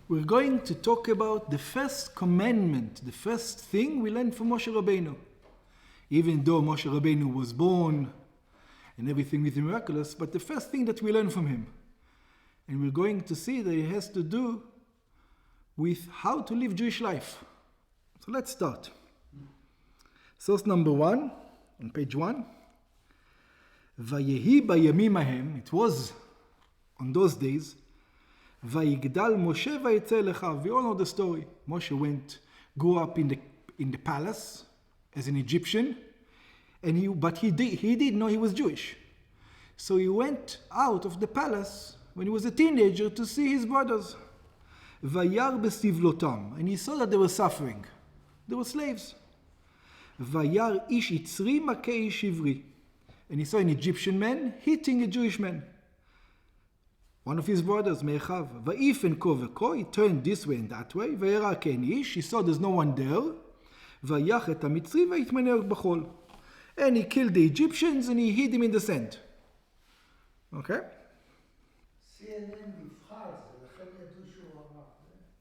we're going to talk about the first commandment, the first thing we learned from Moshe Rabbeinu. Even though Moshe Rabbeinu was born and everything with him miraculous, but the first thing that we learn from him. And we're going to see that it has to do with how to live Jewish life. So let's start. Source number 1, on page 1. Vayehi bayamim ahem, it was on those days, Vayigdal Moshe vayetze lecha. We all know the story. Moshe grew up in the palace as an Egyptian, but he did know he was Jewish. So he went out of the palace when he was a teenager to see his brothers. Vayar besivlotam, and he saw that they were suffering. They were slaves. Vayar ish itzri makei ish ivri, and he saw an Egyptian man hitting a Jewish man. One of his brothers, Mechav, Va'if and Koveko, he turned this way and that way. Vayera ken ish, he saw there's no one there. Vayach et hamitzri vayitmener b'chol, and he killed the Egyptians and he hid him in the sand. Okay?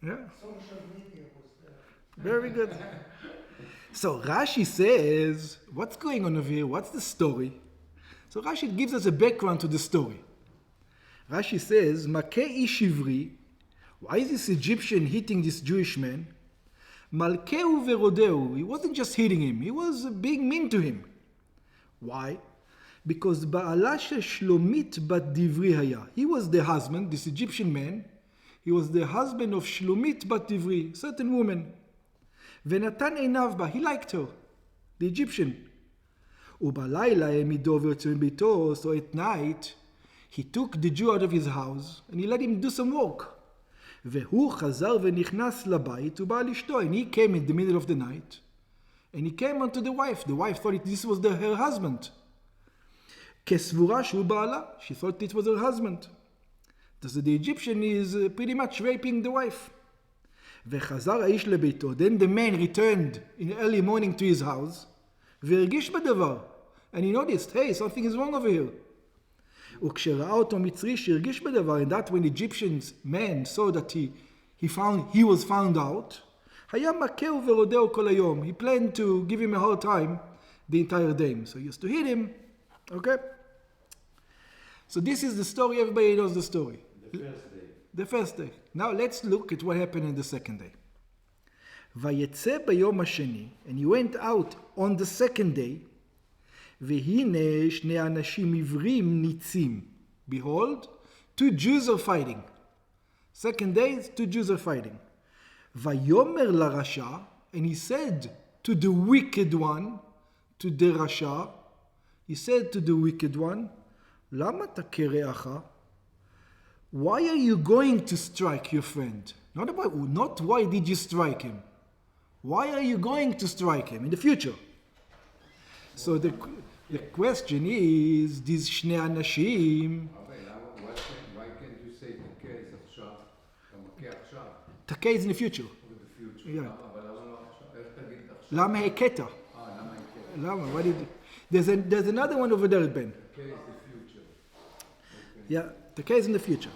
Yeah. Very good. So Rashi says, what's going on over here? What's the story? So Rashi gives us a background to the story. Rashi says, Makei ish ivri, why is this Egyptian hitting this Jewish man? Malkeu verodeu, he wasn't just hitting him, he was being mean to him. Why? Because Ba'ala Shlomit bat Divri haya. He was the husband, this Egyptian man, he was the husband of Shlomit bat Divri, certain woman. Venatan einav ba, he liked her, the Egyptian. Ubalayla emido v'yotzei bito, so at night, he took the Jew out of his house and he let him do some work. Vehu chazar v'nichnas labayit u'ba lishto, and he came in the middle of the night and he came onto the wife. The wife thought this was her husband. Kesvura shu ba'ala, she thought it was her husband. So the Egyptian is pretty much raping the wife. V'chazar ha'ish lebeito, then the man returned in the early morning to his house. V'ergish b'davar, and he noticed, hey, something is wrong over here. וכשראה אותו מצרי שהרגיש בדבר, and that when the Egyptian man saw that he was found out, היה מכהו ורודהו כל היום. He planned to give him a hard time the entire day. So he used to hit him. Okay? So this is the story, everybody knows the story. The first day. Now let's look at what happened in the second day. ויצא ביום השני, and he went out on the second day, והנה שני אנשים עברים ניצים. Behold, 2 Jews are fighting. Second day, 2 Jews are fighting. ויאמר לרשע, and he said to the wicked one, to the rasha, he said to the wicked one, למה תכה רעך? Why are you going to strike your friend? Not why did you strike him. Why are you going to strike him in the future? So the question is, these שני אנשים... Why can't you say תכה is עכשיו? אתה מכה עכשיו. תכה is in the future. Yeah. אבל איך תגיד עכשיו? למה הכית? למה? What did... There's another one over there, Ben. תכה is the future. Yeah, תכה is in the future.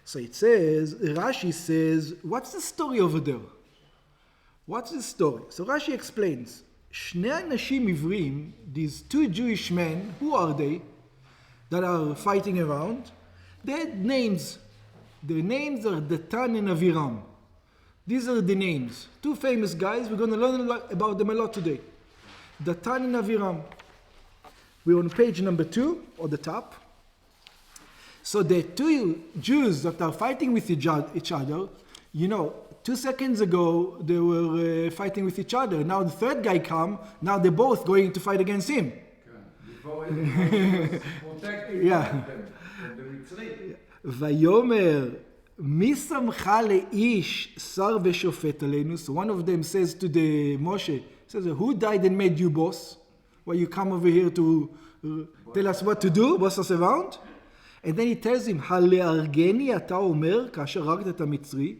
So it says, Rashi says, what's the story over there? What's the story? So Rashi explains, שני אנשים עברים, these 2 Jewish men, who are they, that are fighting around? They had names. Their names are Datan and Aviram. These are the names. 2 famous guys, we're going to learn about them a lot today. Datan and Aviram. We're on page number 2, or the top. So the 2 Jews that are fighting with each other, 2 seconds ago, they were fighting with each other. Now the third guy come. Now they're both going to fight against him. Before he was protecting them from the retreat. ויאמר, מי שמך לאיש שר ושופט עלינו? So one of them says to the Moshe, says, who died and made you boss? Well, you come over here to tell us what to do, boss us around? And then he tells him, הלהרגני אתה אומר, כאשר הרגת את המצרי?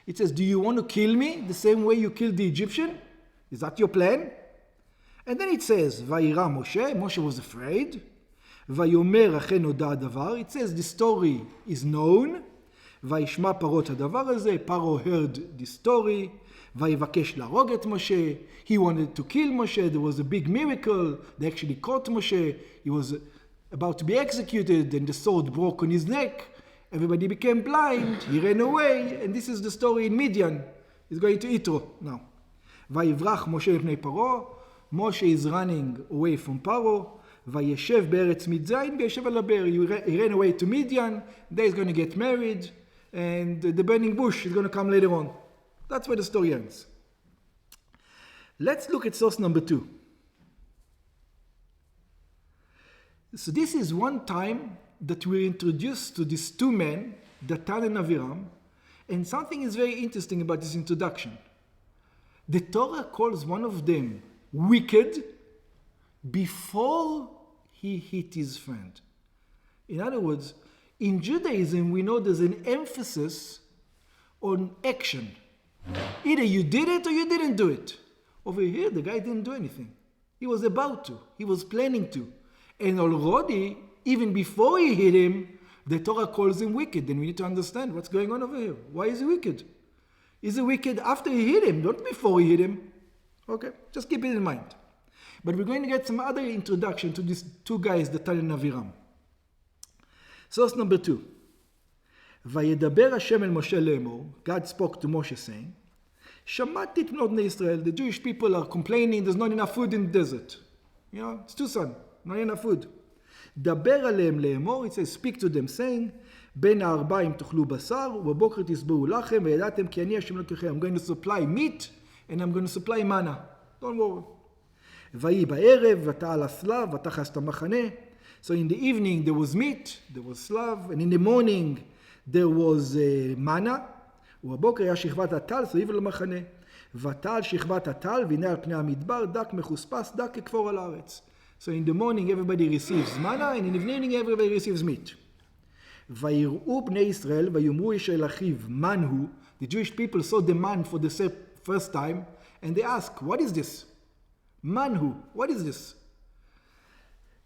It says, do you want to kill me the same way you killed the Egyptian? Is that your plan? And then it says, וירא משה, Moshe was afraid. ויאמר אכן נודע הדבר. It says the story is known. וישמע פרעה את הדבר הזה, פרעה heard this story, ויבקש להרוג את משה, he wanted to kill Moshe, there was a big miracle, they actually caught Moshe, he was about to be executed, and the sword broke on his neck, everybody became blind, he ran away, and this is the story in Midian, he's going to Yitro now. ויברח משה מפני פרעה, Moshe is running away from פרעה, וישב בארץ מצרים וישב על הבאר, he ran away to Midian, they is going to get married, and the burning bush is going to come later on. That's where the story ends. Let's look at source number 2. So this is one time that we're introduced to these two men, Datan and Aviram, and something is very interesting about this introduction. The Torah calls one of them wicked before he hit his friend. In other words, in Judaism, we know there's an emphasis on action. Either you did it or you didn't do it. Over here, the guy didn't do anything. He was about to. He was planning to. And already, even before he hit him, the Torah calls him wicked. Then we need to understand what's going on over here. Why is he wicked? Is he wicked after he hit him, not before he hit him? Okay, just keep it in mind. But we're going to get some other introduction to these two guys, Datan and Aviram. Source number 2. וידבר השם אל משה לאמור, God spoke to Moshe saying, שמעתי את בנות בני ישראל, the Jewish people are complaining there's not enough food in the desert. You know, it's too sun, not enough food. דבר עליהם לאמור, it says, speak to them saying, בין הארבעים תאכלו בשר, ובבוקר תשבעו לחם, וידעתם כי אני השם אלוקיכם. I'm going to supply meat, and I'm going to supply manna. Don't worry. ויהי בערב, ותעל הסלב, ותחס את המחנה. So in the evening there was meat, there was slav, and in the morning there was manna, ובבוקר היה שכבת הטל סביב למחנה. ותעל שכבת הטל, והנה על פני המדבר, דק מחוספס, דק ככפור על הארץ. So in the morning everybody receives manna, and in the evening everybody receives meat. ויראו בני ישראל, ויאמרו איש אל אחיו, man who, the Jewish people saw the man for the first time, and they ask, what is this? Man who, what is this?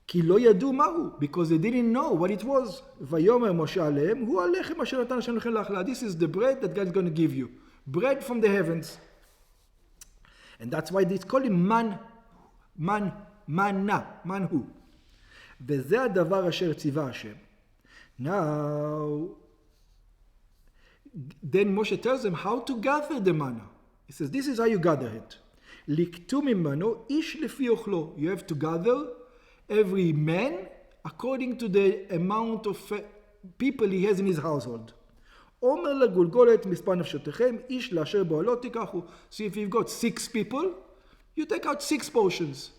כי לא ידעו מהו, because they didn't know what it was. ויאמר משה עליהם, הוא הלחם אשר נתן השם לכם לאכלה. This is the bread that God is going to give you. Bread from the heavens. And that's why they call him man who. וזה הדבר אשר ציווה השם. Now, then Moshe tells them how to gather the manna. He says, this is how you gather it. לקטו ממנו איש לפי אוכלו. You have to gather every man according to the amount of people he has in his household. אומר לגולגולת מספר נפשותיכם, איש לאשר באוהלו תיקחו. So if you've got 6 people, you take out 6 portions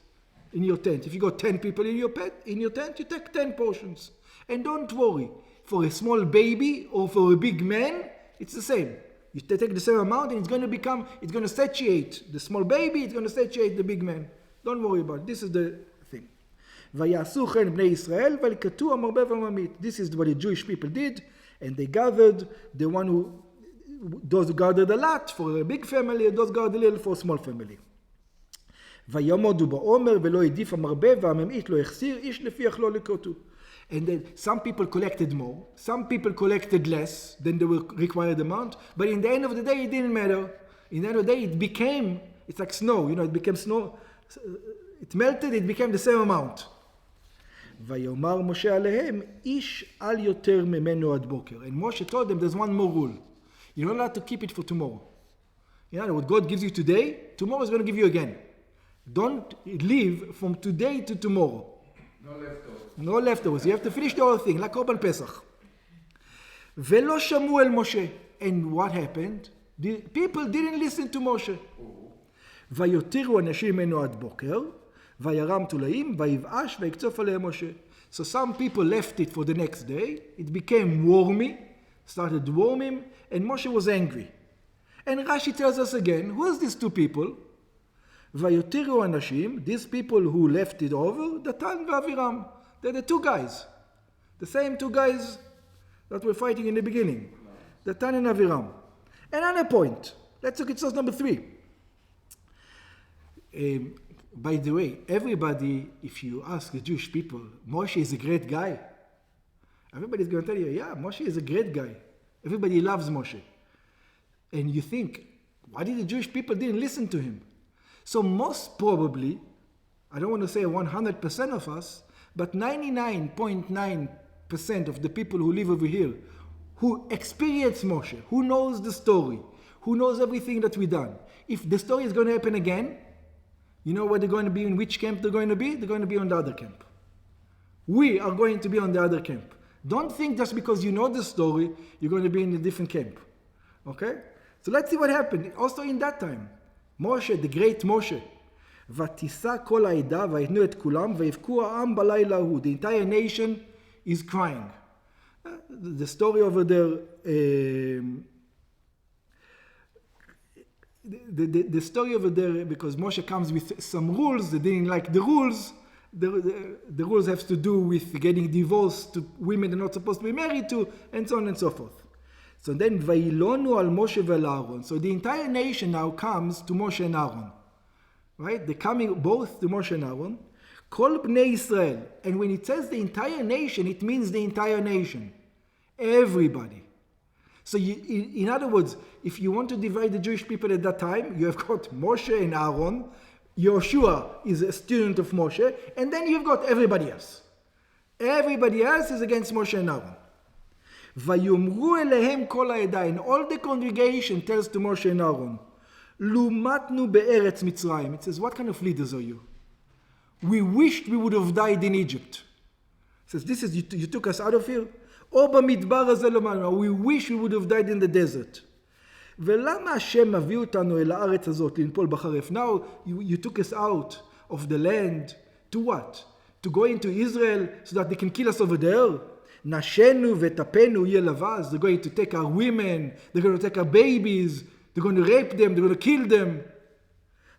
in your tent. If you got 10 people in your tent, you take 10 portions. And don't worry, for a small baby or for a big man, it's the same. You take the same amount and it's going to satiate the small baby, it's going to satiate the big man. Don't worry about it. This is the thing. ויעשו כן בני ישראל, וילקטו המרבה והממית. This is what the Jewish people did, and they gathered those who gathered a lot for a big family, and those gathered a little for a small family. ויעמודו בעומר, ולא העדיף המרבה, והממית לא החסיר, איש לפי אכלו לקטו. And then some people collected more, some people collected less than the required amount, but in the end of the day, it didn't matter. In the end of the day, it's like snow, it became snow, it melted, it became the same amount. ויאמר משה עליהם, איש אל יותר ממנו עד בוקר. And Moshe told them, there's one more rule. You're not allowed to keep it for tomorrow. In other words, God gives you today, tomorrow is going to give you again. Don't live from today to tomorrow. No leftovers. You have to finish the whole thing, like Korban Pesach. ולא שמעו אל משה. And what happened? The people didn't listen to Moshe. ויותירו אנשים ממנו עד בוקר, וירם תולעים, ויבאש, ויקצוף עליהם משה. So some people left it for the next day. It became warmy, started warming, and Moshe was angry. And Rashi tells us again, who is these two people? ויותירו אנשים, these people who left it over, דתן ואבירם. They're the two guys. The same two guys that were fighting in the beginning. Datan and Aviram. Another point. Let's look at source number 3. By the way, everybody, if you ask the Jewish people, Moshe is a great guy. Everybody's going to tell you, yeah, Moshe is a great guy. Everybody loves Moshe. And you think, why did the Jewish people didn't listen to him? So most probably, I don't want to say 100% of us, but 99.9% of the people who live over here, who experience Moshe, who knows the story, who knows everything that we've done, if the story is going to happen again, you know where they're going to be, in which camp they're going to be? They're going to be on the other camp. We are going to be on the other camp. Don't think just because you know the story, you're going to be in a different camp. Okay? So let's see what happened. Also in that time, Moshe, the great Moshe, ותישא כל העדה ויתנו את כולם ויבכו העם בלילה ההוא. The entire nation is crying. The story over there, the story over there, because Moshe comes with some rules, they didn't like the rules. The rules have to do with getting divorced to women they're not supposed to be married to, and so on and so forth. So then, וילונו על משה ועל אהרון. So the entire nation now comes to Moshe and Aaron. Right? They're coming both to Moshe and Aaron. כל בני ישראל. And when it says the entire nation, it means the entire nation. Everybody. So in other words, if you want to divide the Jewish people at that time, you have got Moshe and Aaron. Yoshua is a student of Moshe. And then you've got everybody else. Everybody else is against Moshe and Aaron. ויאמרו אליהם כל העדה, and all the congregation tells to Moshe and Aaron, לומתנו בארץ מצרים. It says, what kind of leaders are you? We wished we would have died in Egypt. It says, this is, you took us out of here? או במדבר הזה למעלה. We wish we would have died in the desert. ולמה השם מביא אותנו אל הארץ הזאת לנפול בחרף? Now you took us out of the land to what? To go into Israel so that they can kill us over there? נשנו וטפנו יהיה לבז. They're going to take our women, they're going to take our babies, they're going to rape them, they're going to kill them.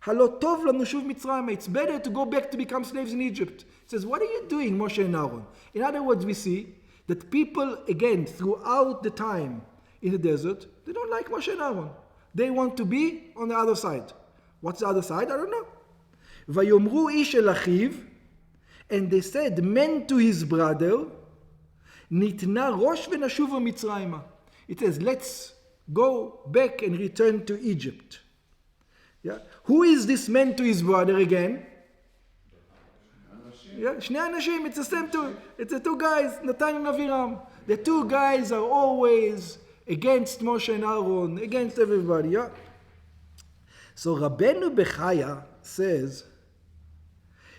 הלא טוב לנו שוב מצרים. It's better to go back to become slaves in Egypt. It says, what are you doing, Moshe and Aaron? In other words, we see that people, again, throughout the time in the desert, they don't like Moshe and Aaron. They want to be on the other side. What's the other side? I don't know. ויאמרו איש אל אחיו, and they said, man to his brother, ניתנה ראש ונשובה מצרימה. It says, let's go back and return to Egypt. Yeah? Who is this man to his brother again? Yeah, שני אנשים, it's the same two. It's the two guys, נתן and אבירם. The two guys are always against Moshe and Aaron, against everybody. Yeah? So Rabbeinu Bechaya says,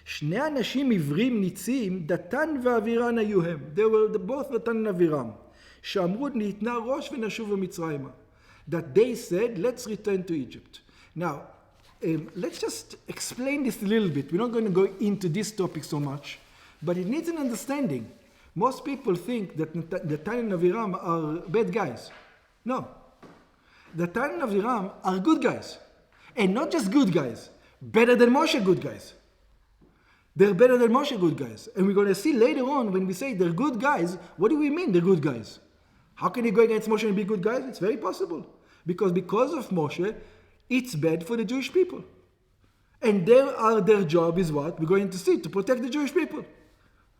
שני אנשים עברים ניצים, דתן ואבירן היו הם. They were both דתן and אבירם. שאמרו ניתנה ראש ונשובה מצרימה. That they said, let's return to Egypt. Now, let's just explain this a little bit. We're not going to go into this topic so much, but it needs an understanding. Most people think that Datan and Aviram are bad guys. No. Datan and Aviram are good guys. And not just good guys. Better than Moshe good guys. They're better than Moshe good guys. And we're going to see later on when we say they're good guys, what do we mean they're good guys? How can you go against Moshe and be good guys? It's very possible. Because of Moshe, it's bad for the Jewish people. And their job is what? We're going to see, to protect the Jewish people.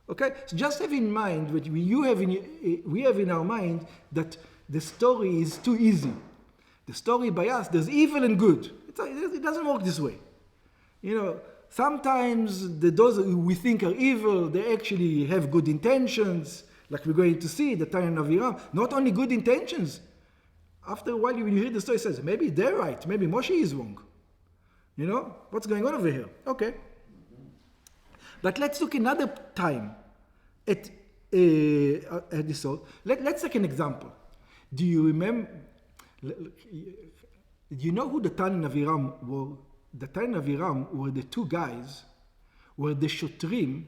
Okay? So just have in mind, what we have in our mind, that the story is too easy. The story by us, there's evil and good. It doesn't work this way. You know, sometimes those we think are evil, they actually have good intentions, like we're going to see, the Tan and Aviram. Not only good intentions. After a while, when you hear the story, it says, maybe they're right, maybe Moshe is wrong. You know, what's going on over here? Okay. But let's look another time at this. Let's take an example. Do you remember, do you know who the Tan and Aviram were? The Tan and Aviram were the two guys, were the Shotrim,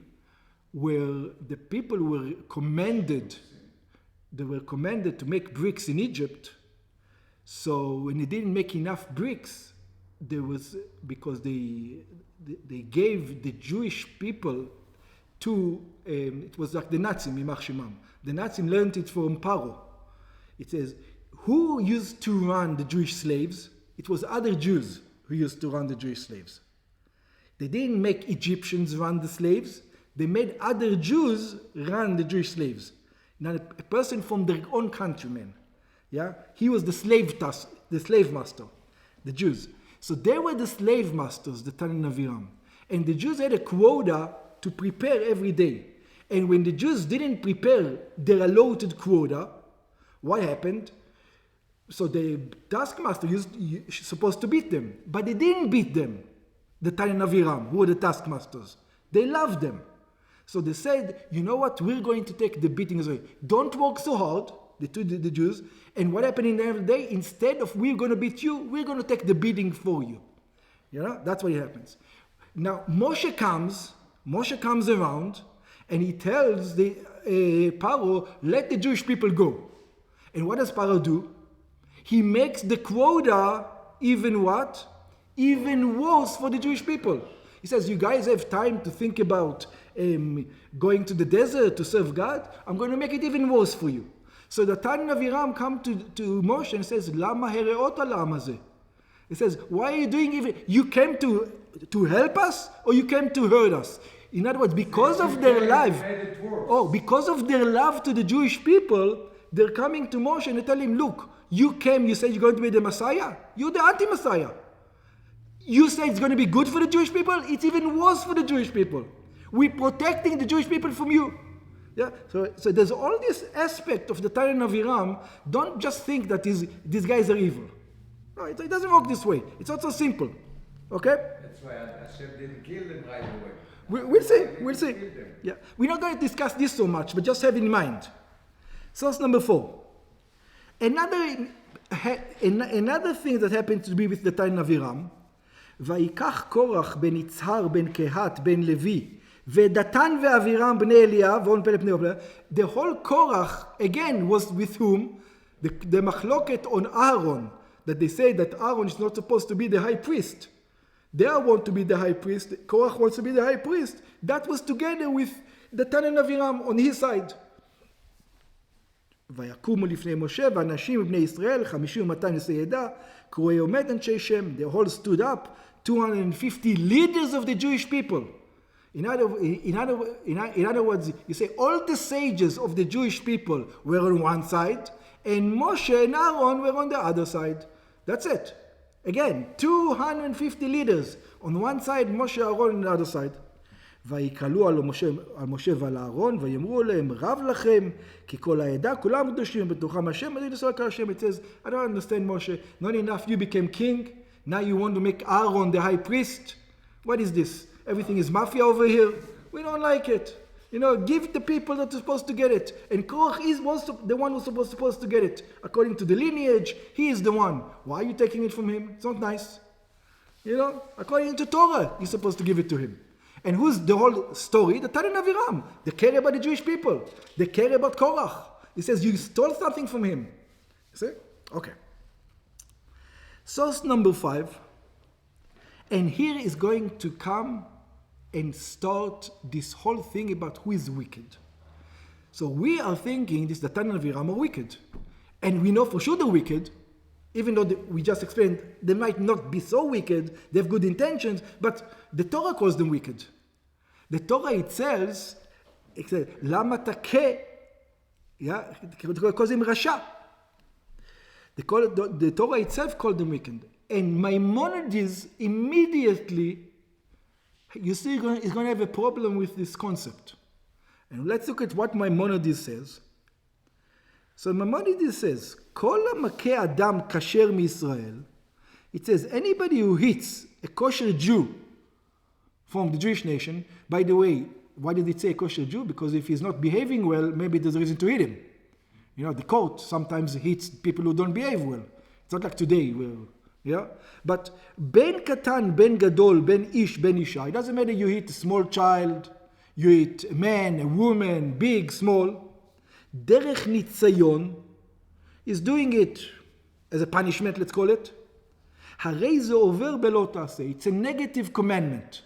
where the people were commanded, to make bricks in Egypt. So when they didn't make enough bricks, because they gave the Jewish people to, it was like the Nazim, Yimach Shemam. The Nazim learned it from Paro. It says, who used to run the Jewish slaves? It was other Jews who used to run the Jewish slaves. They didn't make Egyptians run the slaves. They made other Jews run the Jewish slaves. Now, a person from their own countrymen. Yeah, he was the slave master, the Jews. So they were the slave masters, the Tan and Aviram. And the Jews had a quota to prepare every day. And when the Jews didn't prepare their allotted quota, what happened? So the taskmaster was supposed to beat them, but they didn't beat them, the Tan and Aviram, who were the taskmasters. They loved them. So they said, you know what, we're going to take the beating away. Don't work so hard, the Jews. And what happened in the end of the day, instead of we're going to beat you, we're going to take the beating for you. You know, that's what happens. Now, Moshe comes around, and he tells the Paro, let the Jewish people go. And what does Paro do? He makes the quota even what? Even worse for the Jewish people. He says, you guys have time to think about going to the desert to serve God? I'm going to make it even worse for you. So the Tan and Aviram come to Moshe and says, Lama hereota lama ze? He says, why are you doing even? You came to help us or you came to hurt us? In other words, because of their love, because of their love to the Jewish people, they're coming to Moshe and they tell him, look, you came, you said you're going to be the Messiah. You're the anti-Messiah. You say it's going to be good for the Jewish people, it's even worse for the Jewish people. We're protecting the Jewish people from you. Yeah. So there's all this aspect of the Tan and Aviram. Don't just think that these guys are evil. No, it doesn't work this way. It's not so simple. Okay? That's why Hashem didn't kill them right away. We'll see. Yeah. We're not going to discuss this so much, but just have in mind. Source number 4. Another thing that happened to be with the Tan and Aviram, ויקח קורח בן יצהר בן קהת בן לוי ודתן ואבירם בני אליאב ואון פלא פני אופלה. The whole Korach again was with whom? The מחלוקת on Aaron, that they say that Aaron is not supposed to be the high priest. They want to be the high priest. Korach wants to be the high priest. That was together with the Tan and Aviram on his side. ויקומו לפני משה ואנשים בני ישראל 50 ו200 נשיאי עדה קרואי עומד אנשי שם. They all stood up, 250 leaders of the Jewish people. In other words, you say all the sages of the Jewish people were on one side and Moshe and Aaron were on the other side. That's it. Again, 250 leaders on one side, Moshe and Aaron on the other side. ויקלו על משה ועל אהרון ויאמרו להם רב לכם כי כל העדה כולם קדושים בתוכם השם מדין ישראל כל השם. It says, I don't understand Moshe, not enough you became king, now you want to make Aaron the high priest? What is this? Everything is mafia over here. We don't like it. You know, give the people that are supposed to get it. And Korach is the one who's supposed to get it. According to the lineage, he is the one. Why are you taking it from him? It's not nice. You know, according to Torah, you're supposed to give it to him. And who's the whole story? The Tan and Aviram. They care about the Jewish people. They care about Korach. He says, you stole something from him. You see? Okay. Source number 5. And here is going to come and start this whole thing about who is wicked. So we are thinking the Tan and Aviram are wicked. And we know for sure they're wicked, even though we just explained they might not be so wicked, they have good intentions, but the Torah calls them wicked. The Torah itself says, Lama takeh, yeah, it calls him Rasha. The Torah itself called them wicked. And Maimonides immediately, you see, is going to have a problem with this concept. And let's look at what Maimonides says. So Maimonides says, Kol המכה אדם כשר מישראל, it says, anybody who hits a kosher Jew from the Jewish nation, by the way, why did it say a kosher Jew? Because if he's not behaving well, maybe there's a reason to hit him. You know, the court sometimes hits people who don't behave well. It's not like today, yeah? But ben katan, ben gadol, ben ish, ben isha, it doesn't matter you hit a small child, you hit a man, a woman, big, small. Derech nitzayon is doing it as a punishment, let's call it. הרי זה עובר בלא תעשה. It's a negative commandment.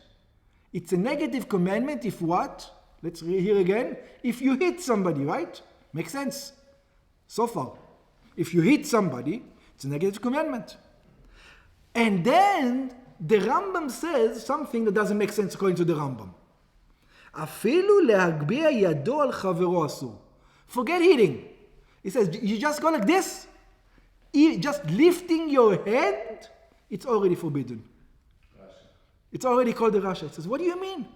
It's a negative commandment if what? Let's hear again. If you hit somebody, right? Makes sense. So far. If you hit somebody, it's a negative commandment. And then the Rambam says something that doesn't make sense according to the Rambam. אפילו להגביה ידו על חברו אסור. Forget hitting. He says, you just go like this? just lifting your hand, it's already forbidden. It's already called a rasha. It says, what do you mean?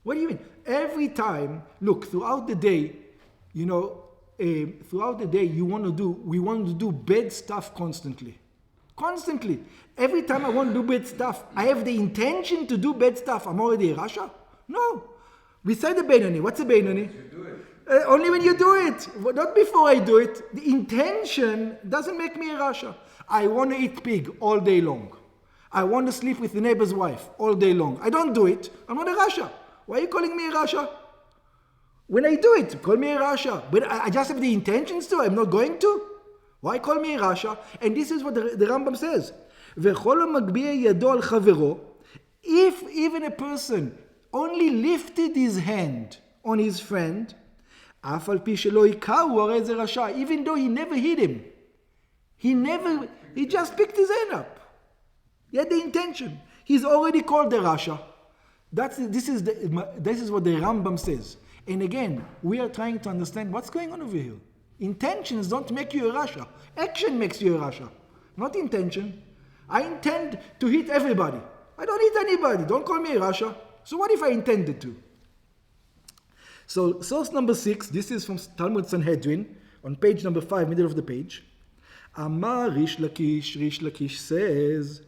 What do you mean? Every time, look, throughout the day, we want to do bad stuff constantly. Constantly. Every time I want to do bad stuff, I have the intention to do bad stuff. I'm already a rasha? No. Beside the Beinoni, what's a Beinoni? You do it. Only when you do it. Not before I do it. The intention doesn't make me a rasha. I want to eat pig all day long. I want to sleep with the neighbor's wife all day long. I don't do it. I'm not a rasha. Why are you calling me a rasha? When I do it, call me a rasha. But I just have the intentions to. I'm not going to. Why call me a rasha? And this is what the Rambam says. וכל המגביה ידו על חברו, if even a person only lifted his hand on his friend, אף על פי שלא הכהו, הרי זה רשע, even though he never hit him. He just picked his hand up. He had the intention. He's already called the rasha. This is what the Rambam says. And again, we are trying to understand what's going on over here. Intentions don't make you a rasha. Action makes you a rasha, not intention. I intend to hit everybody. I don't hit anybody. Don't call me a rasha. So what if I intended to? So source number 6, this is from Talmud Sanhedrin, on page number 5, middle of the page. Amar Rish Lakish says,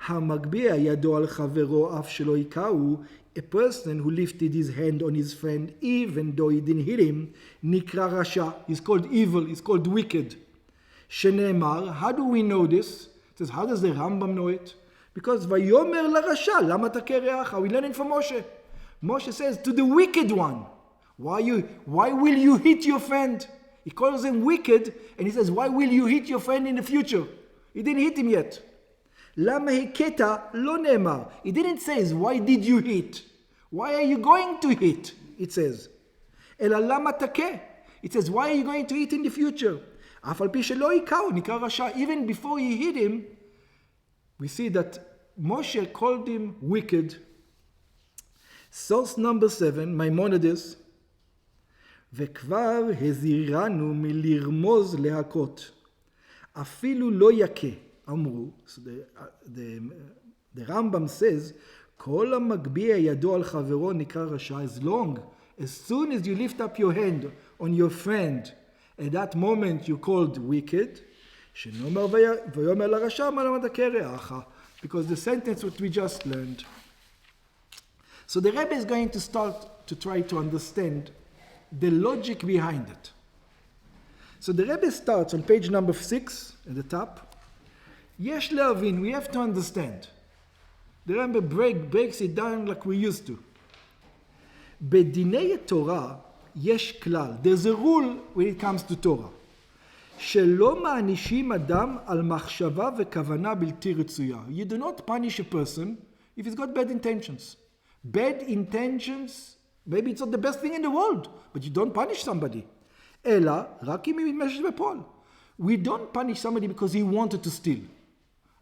המגביה ידו על חברו אף שלא הכהו, a person who lifted his hand on his friend even though he didn't hit him, נקרא רשע. He's called evil, he's called wicked. שנאמר, how do we know this? It says, how does the Rambam know it? Because ויאמר לרשע, למה תכה רעך? We learn it from Moshe. Moshe says to the wicked one, why will you hit your friend? He calls him wicked, and he says, why will you hit your friend in the future? He didn't hit him yet. למה הכית לא נאמר. It didn't say, why did you hit? Why are you going to hit? It says. אלא למה תכה? It says, why are you going to hit in the future? אף על פי שלא הכהו, נקרא רשע. Even before he hit him, we see that Moshe called him wicked. Source number 7, Maimonides. וכבר הזהירנו מלרמוז להכות. אפילו לא יכה. אמרו, so the Rambam says, כל המגביה ידו על חברו נקרא רשע. As soon as you lift up your hand on your friend, at that moment you called wicked, שנאמר ויאמר לרשע מה למה תכה רעך, because the sentence that we just learned. So the Rebbe is going to start to try to understand the logic behind it. So the Rebbe starts on page number 6 at the top. יש להבין, we have to understand. The Rebbe breaks it down like we used to. בדיני התורה יש כלל. There's a rule when it comes to Torah. שלא מענישים אדם על מחשבה וכוונה בלתי רצויה. You do not punish a person if he's got bad intentions. Bad intentions, maybe it's not the best thing in the world, but you don't punish somebody. אלא רק אם היא מתמשת בפועל. We don't punish somebody because he wanted to steal.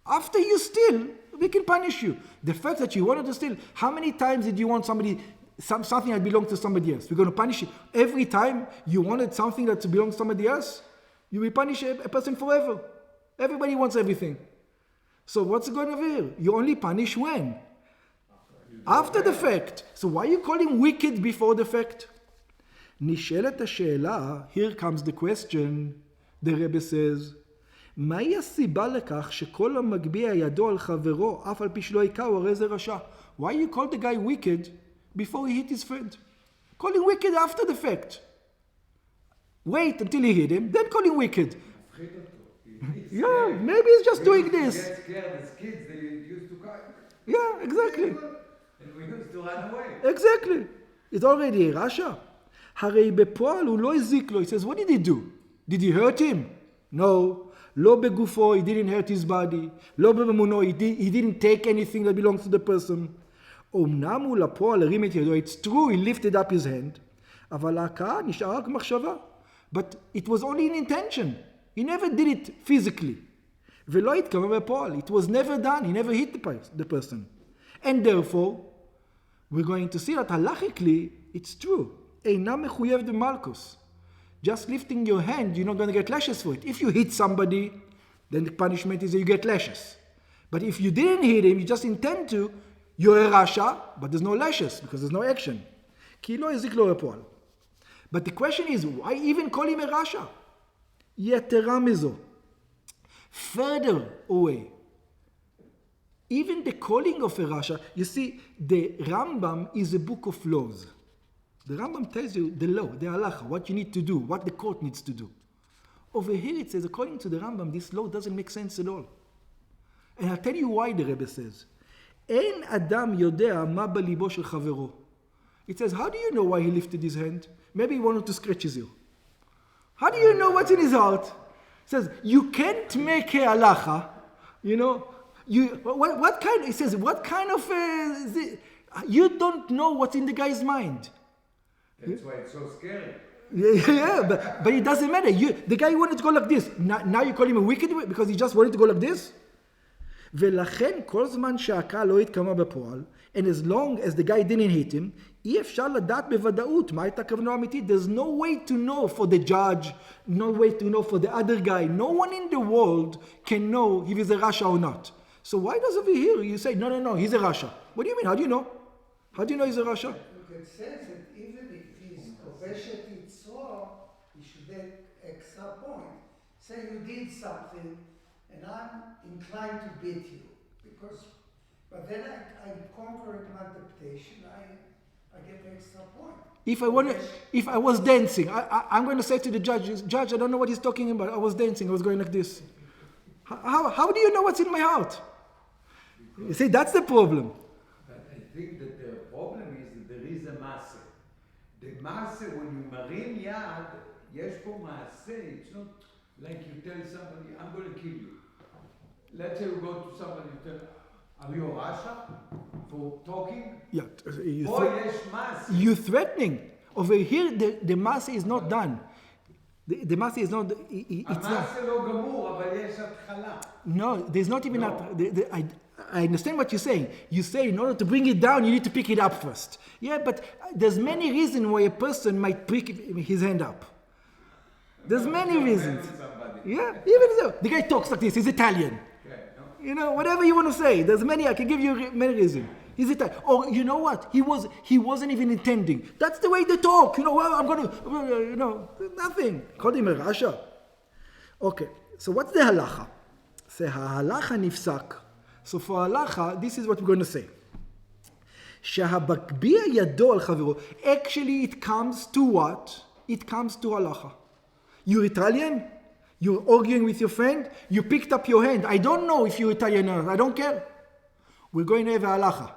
After you steal, we can punish you. The fact that you wanted to steal, how many times did you want something that belonged to somebody else? We're going to punish you. Every time you wanted something that belongs to somebody else, you will punish a person forever. Everybody wants everything. So what's going on over here? You only punish when? After the fact. So why are you calling wicked before the fact? נשאלת השאלה, here comes the question, the Rebbe says, מהי הסיבה לכך שכל המגביה ידו על חברו אף על פי שלא הכהו הרי זה רשע? Why you call the guy wicked before he hit his friend? Call him wicked after the fact. Wait until he hit him, then call him wicked. Yeah, maybe he's just doing this. We get scared as kids, they used to cry. Yeah, exactly. And we used to run away. Exactly. It's already a rasha. הרי בפועל הוא לא הזיק לו. He says, what did he do? Did he hurt him? No. לא בגופו, he didn't hurt his body. לא בממונו, he didn't take anything that belongs to the person. אמנם הוא לפועל הרים את ידו. It's true, he lifted up his hand. אבל ההכאה נשארה רק מחשבה. But it was only an intention. He never did it physically. ולא התכוון בפועל. It was never done. He never hit the person. And therefore, we're going to see that halachically, it's true. אינה מחויב במלכוס. Just lifting your hand, you're not going to get lashes for it. If you hit somebody, then the punishment is that you get lashes. But if you didn't hit him, you just intend to, you're a rasha, but there's no lashes because there's no action. כי לא הזיק לו בפועל. But the question is, why even call him a rasha? יתרה מזו. Further away. Even the calling of a rasha, you see, the Rambam is a book of laws. The Rambam tells you the law, the halacha, what you need to do, what the court needs to do. Over here it says, according to the Rambam, this law doesn't make sense at all. And I'll tell you why the Rebbe says. אין אדם יודע מה בליבו של חברו. It says, how do you know why he lifted his hand? Maybe he wanted to scratch his ear. How do you know what's in his heart? It says, you can't make a halacha, you know. What kind, it says, what kind of, you don't know what's in the guy's mind. That's why it's so scary. Yeah, but it doesn't matter. The guy wanted to go like this. Now you call him a wicked because he just wanted to go like this? ולכן כל זמן שהקהל לא התקמה בפועל, and as long as the guy didn't hit him, אי אפשר לדעת בוודאות מה הייתה כוונו האמיתית. There's no way to know for the judge, no way to know for the other guy. No one in the world can know if he's a rasha or not. So why does over here you say, no, he's a rasha? What do you mean? How do you know? How do you know he's a rasha? It says that even if he's kobeshet itzor, he should get extra point. Say you did something, and I'm inclined to beat you, but then I conquered my temptation, I get the extra point. If I was dancing, I'm going to say to the judge, I don't know what he's talking about. I was dancing, I was going like this. How do you know what's in my heart? You see, that's the problem. But I think that the problem is that there is a masse. The masse, when you marim yad, יש פה masse. It's not like you tell somebody, I'm going to kill you. Let's say you go to somebody and tell, are you a rasha for talking? Yeah, You're threatening. Over here, the masse is not done. The masse is not. It's not. No, there's not even. I understand what you're saying. You say in order to bring it down, you need to pick it up first. Yeah, but there's many reasons why a person might pick his hand up. There's many reasons. Yeah, even so. The guy talks like this. He's Italian. You know, whatever you want to say. There's many. I can give you many reasons. He's Italian. Or you know what? He wasn't even intending. That's the way they talk. You know, well, I'm going to, nothing. Called him a rasha. Okay. So what's the halacha? Say halacha nifsak. So for halacha, this is what we're going to say. שהבקביע ידו על חברו. Actually, it comes to what? It comes to halacha. You're Italian? You're arguing with your friend? You picked up your hand. I don't know if you're Italian or not. I don't care. We're going to have a halacha.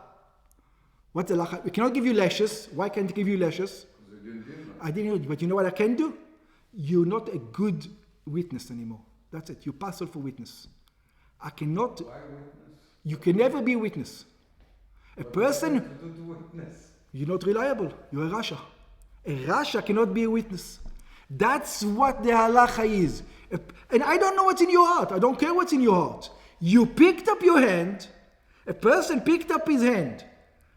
What's halacha? We cannot give you lashes. Why can't I give you lashes? I didn't know. But you know what I can do? You're not a good witness anymore. That's it. You pass all for witness. I cannot. Why witness? You can never be a witness. A person. You're not reliable. You're a rasha. A rasha cannot be a witness. That's what the halacha is. And I don't know what's in your heart. I don't care what's in your heart. You picked up your hand. A person picked up his hand.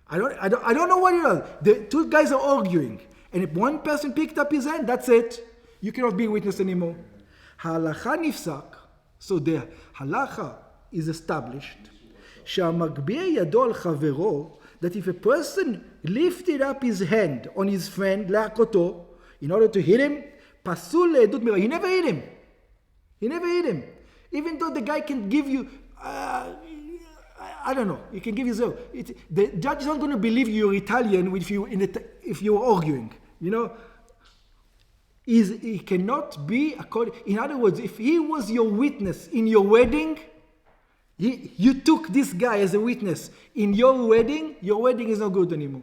I don't know what it is. The two guys are arguing. And if one person picked up his hand, that's it. You cannot be a witness anymore. Halacha nifsak. So the halacha is established. שהמגביה ידו על חברו, that if a person lifted up his hand on his friend, להכותו, in order to hit him, פסול לעדות מרע. He never hit him. He never hit him. Even though the guy can give you, I don't know, he can give you zero. The judge is not going to believe you're Italian if you're arguing. You know, he cannot be according. In other words, if he was your witness in your wedding, you took this guy as a witness in your wedding is not good anymore.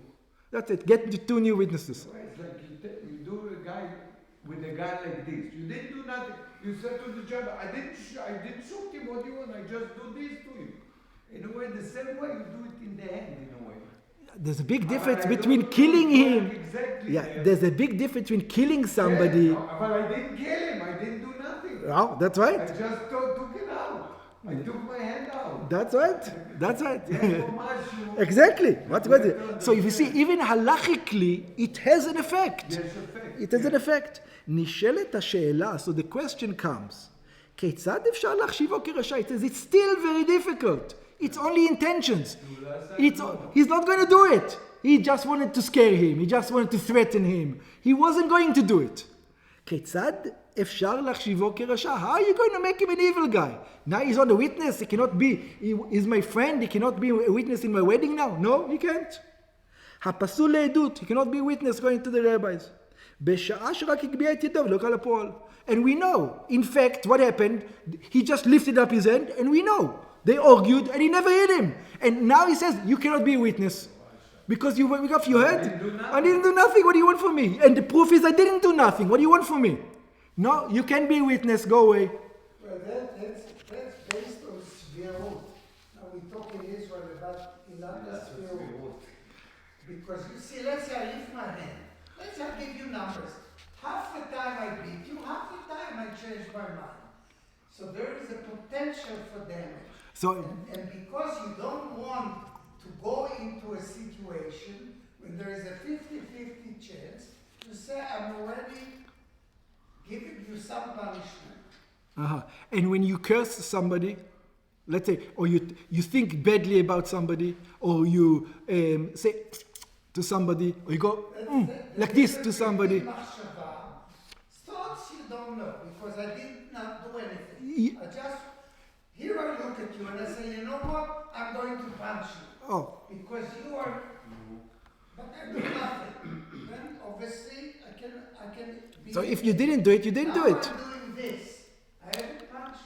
That's it. Get the two new witnesses. It's like you do a guy with a guy like this. You didn't do nothing. You said to the judge, I didn't shoot him. What do you want? I just do this to him. In a way, the same way you do it in the hand, in a way. There's a big difference between killing him. Exactly. Yeah, there's a big difference between killing somebody. Yeah, but I didn't kill him. I didn't do nothing. Oh, that's right. I just took it out. I took my hand out. That's right. That's right. Exactly. What's it? So if you see, even halachically, it has an effect. Yes, effect. It has an effect. נשאלת השאלה, so the question comes, כיצד אפשר להחשיבו כרשע? It says it's still very difficult. It's only intentions. He's not going to do it. He just wanted to scare him. He just wanted to threaten him. He wasn't going to do it. כיצד אפשר להחשיבו כרשע? How are you going to make him an evil guy? Now he's not a witness. He cannot be, he's my friend. He cannot be a witness in my wedding now. No, he can't. הפסול לעדות. He cannot be a witness going to the rabbis. בשעה שרק הגביע את ידו ולא קרא לפועל. And we know, in fact, what happened, he just lifted up his hand, and we know. They argued, and he never hit him. And now he says, you cannot be a witness. Because you wake up your head, I didn't do nothing, what do you want from me? And the proof is I didn't do nothing, what do you want from me? No, you can't be a witness, go away. Well, that's based on Svirut. Now we talk in Israel about Ilan Svirut. Because you see, let's say I lift my hand. Let's say I give you numbers. Half the time I beat you, half the time I change my mind. So there is a potential for damage. And because you don't want to go into a situation when there is a 50-50 chance, you say, I'm already giving you some punishment. And when you curse somebody, let's say, or you think badly about somebody, or you say to somebody, or you go like this to somebody. Thoughts you don't know, because I did not do anything. Here I look at you and I say, you know what? I'm going to punch you. Oh. Because you are, but I do nothing. Then obviously I can be. So if you didn't do it, you didn't do it. I'm doing this. I haven't punched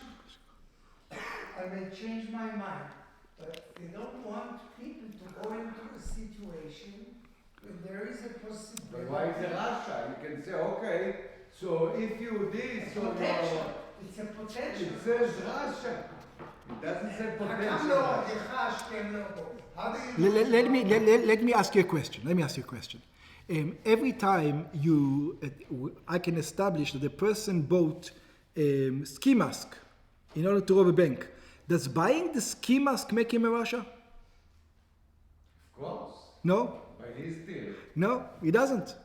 you. I may change my mind, but they don't want people to go into a situation when there is a possibility. But why is it Russia? You can say, okay, so if you did, so potential. It's a potential. It says Russia. It doesn't say potential. Let me ask you a question. Every time I can establish that the person bought ski mask in order to rob a bank, does buying the ski mask make him a Russia? Of course. No? But he's still. No, he doesn't.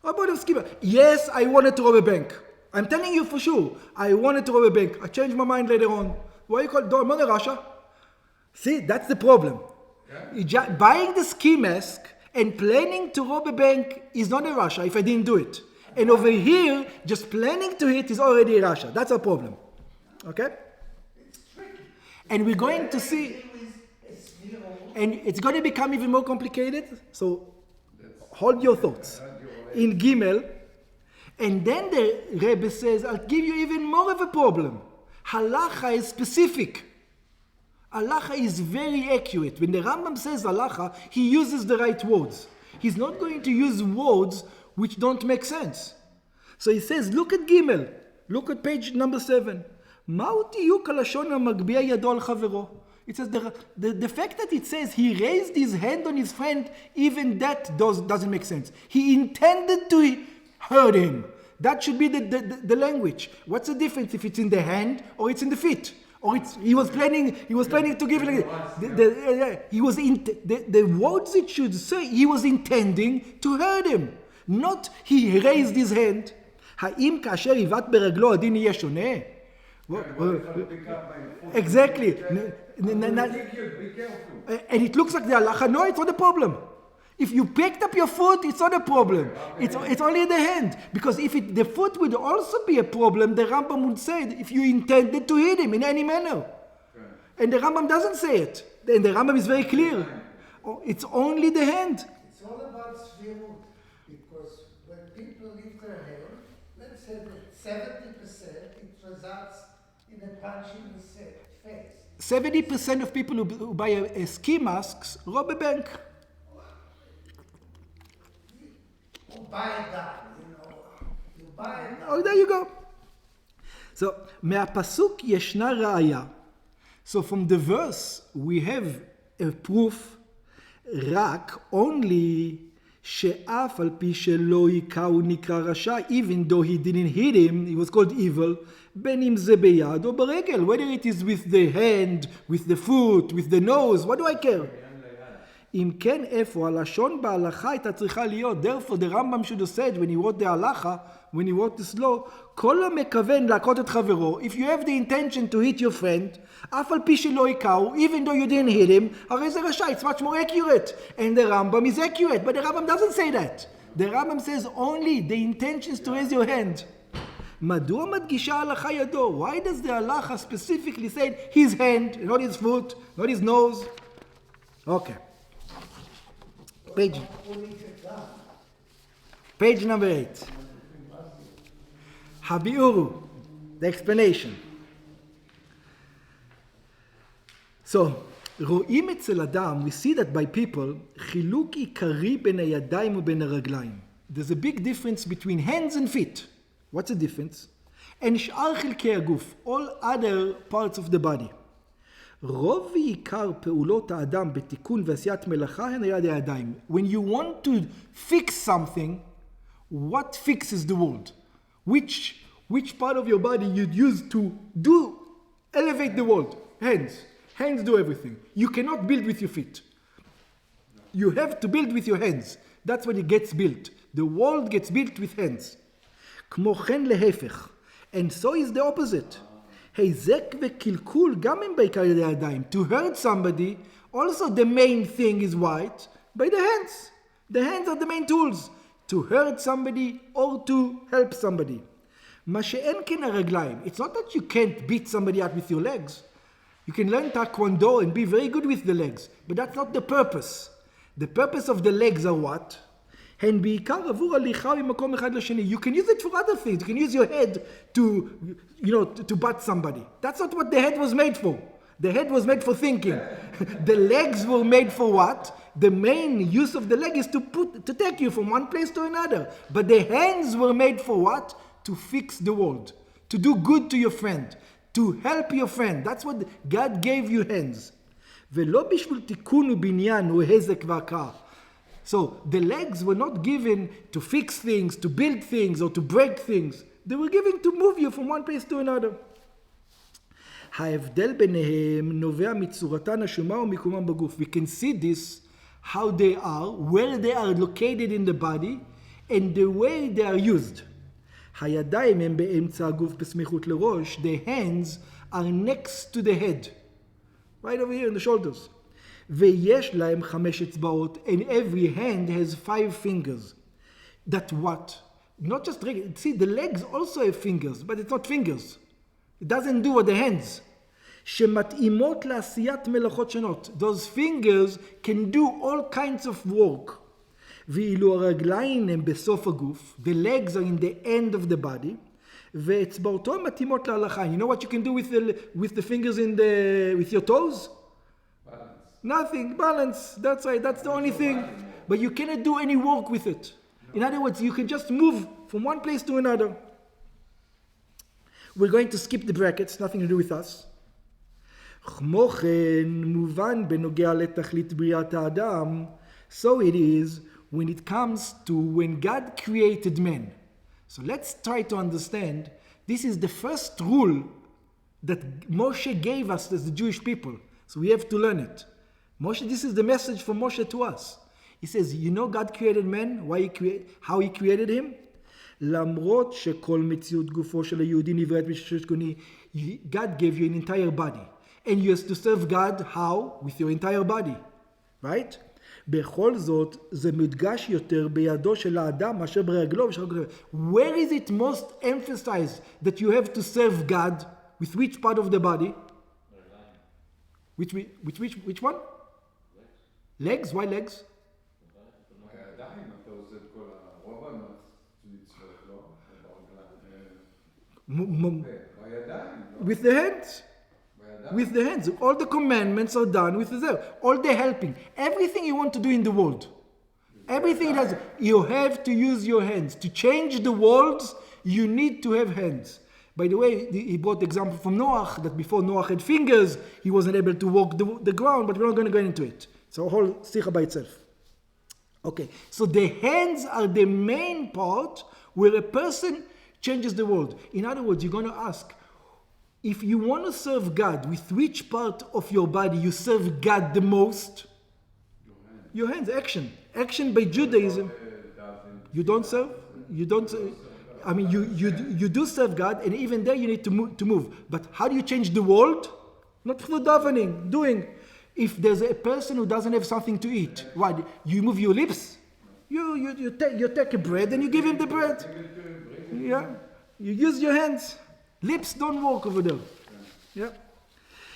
How about the ski mask? Yes, I wanted to rob a bank. I'm telling you for sure. I wanted to rob a bank. I changed my mind later on. Why you call it? I'm not a Russia. See, that's the problem. Yeah. Buying the ski mask and planning to rob a bank is not a Russia if I didn't do it. And over here, just planning to hit is already a Russia. That's a problem. Okay? It's tricky. And we're going to see, and it's going to become even more complicated. So hold your thoughts. In Gimel, and then the Rebbe says, I'll give you even more of a problem. Halacha is specific. Halacha is very accurate. When the Rambam says halacha, he uses the right words. He's not going to use words which don't make sense. So he says, look at Gimel. Look at page number 7. מהו דיוק הלשון המגביה ידו על חברו? It says the fact that it says he raised his hand on his friend, even that doesn't make sense. He intended to hurt him. That should be the language. What's the difference if it's in the hand or it's in the feet? Or he was planning to give it the words it should say, he was intending to hurt him. Not he raised his hand. האם כאשר יבעט ברגלו הדין יהיה שונה? Exactly. And it looks like the halacha. No, it's not a problem. If you picked up your foot, it's not a problem. It's only the hand. Because if the foot would also be a problem, the Rambam would say if you intended to hit him in any manner. And the Rambam doesn't say it. And the Rambam is very clear. It's only the hand. It's all about svirut. Because when people lift their hand, let's say that 70% it results in a punch in the face. 70% of people who buy a ski masks rob a bank. Buy a gun, you buy a gun. Oh, there you go. So, מהפסוק ישנה ראיה. So from the verse we have a proof רק only שאף על פי שלא היכה הוא נקרא רשע, even though he didn't hit him, he was called evil, בין אם זה ביד או ברגל, whether it is with the hand, with the foot, with the nose, what do I care? אם כן, איפה הלשון בהלכה הייתה צריכה להיות? Therefore, the Rambam should have said, when he wrote the halacha, when he wrote this law, כל המכוון להכות את חברו, if you have the intention to hit your friend, אף על פי שלא הכהו, even though you didn't hit him, הרי זה רשע, it's much more accurate. And the Rambam is accurate, but the Rambam doesn't say that. The Rambam says only the intentions to raise your hand. מדוע מדגישה ההלכה ידו? Why does the halacha specifically say his hand, not his foot, not his nose? Okay. Page number 8. Habiuru, the explanation. So, רואים אצל אדם, we see that by people, חילוק עיקרי בין הידיים ובין הרגליים. There's a big difference between hands and feet. What's the difference? and שאר חלקי הגוף, all other parts of the body. רוב ועיקר פעולות האדם בתיקון ועשיית מלאכה הן על ידי הידיים. When you want to fix something, what fixes the world? Which part of your body you'd use to elevate the world? Hands. Hands do everything. You cannot build with your feet. You have to build with your hands. That's when it gets built. The world gets built with hands. כמו כן להפך. And so is the opposite. היזק וקלקול גם הם בעיקר ידי הידיים. To hurt somebody, also the main thing is what? By the hands. The hands are the main tools. To hurt somebody or to help somebody. מה שאין כן הרגליים. It's not that you can't beat somebody out with your legs. You can learn taekwondo and be very good with the legs. But that's not the purpose. The purpose of the legs are what? הן בעיקר עבור הליכה ממקום אחד לשני. You can use it for other things. You can use your head to butt somebody. That's not what the head was made for. The head was made for thinking. The legs were made for what? The main use of the leg is to take you from one place to another. But the hands were made for what? To fix the world. To do good to your friend. To help your friend. That's what God gave you hands. ולא בשביל תיקון ובניין או הזק והקרע. So the legs were not given to fix things, to build things, or to break things. They were given to move you from one place to another. ההבדל ביניהם נובע מצורתן השומה ומיקומם בגוף. We can see this, how they are, where they are located in the body, and the way they are used. הידיים הם באמצע הגוף בסמיכות לראש. The hands are next to the head. Right over here in the shoulders. ויש להם 5 אצבעות, and every hand has 5 fingers. That what? Not just regular. See, the legs also have fingers, but it's not fingers. It doesn't do what the hands. שמתאימות לעשיית מלאכות שונות. Those fingers can do all kinds of work. ואילו הרגליים הם בסוף הגוף, the legs are in the end of the body, ואצבעותו מתאימות להלכה. You know what you can do with the fingers with your toes? Nothing. Balance. That's right. That's the only thing. But you cannot do any work with it. In other words, you can just move from one place to another. We're going to skip the brackets. Nothing to do with us. כמו כן, מובן בנוגע לתכלית בריאת האדם. So it is when it comes to when God created man. So let's try to understand. This is the first rule that Moshe gave us as the Jewish people. So we have to learn it. Moshe, this is the message from Moshe to us. He says, you know God created man, how he created him? למרות שכל מציאות גופו של היהודי נבראת בששת גוני, God gave you an entire body. And you have to serve God, how? With your entire body. Right? בכל זאת, זה מודגש יותר בידו של האדם מאשר ברגלו ושל רגלו. Where is it most emphasized that you have to serve God? With which part of the body? Which one? Legs? Why legs? With the hands. With the hands. All the commandments are done with the hands. All the helping. Everything you want to do in the world. Everything you have to use your hands. To change the worlds, you need to have hands. By the way, he brought the example from Noah, that before Noah had fingers, he wasn't able to walk the ground, but we're not going to go into it. It's a whole Sicha by itself. Okay, so the hands are the main part where a person changes the world. In other words, you're going to ask, if you want to serve God, with which part of your body you serve God the most? Your hands, action. Action by Judaism. You don't serve? You don't. I mean, you do serve God, and even there you need to move. But how do you change the world? Not through davening, doing. If there's a person who doesn't have something to eat, what? You move your lips? You take a bread and you give him the bread. Yeah. You use your hands. Lips don't work over there. Yeah.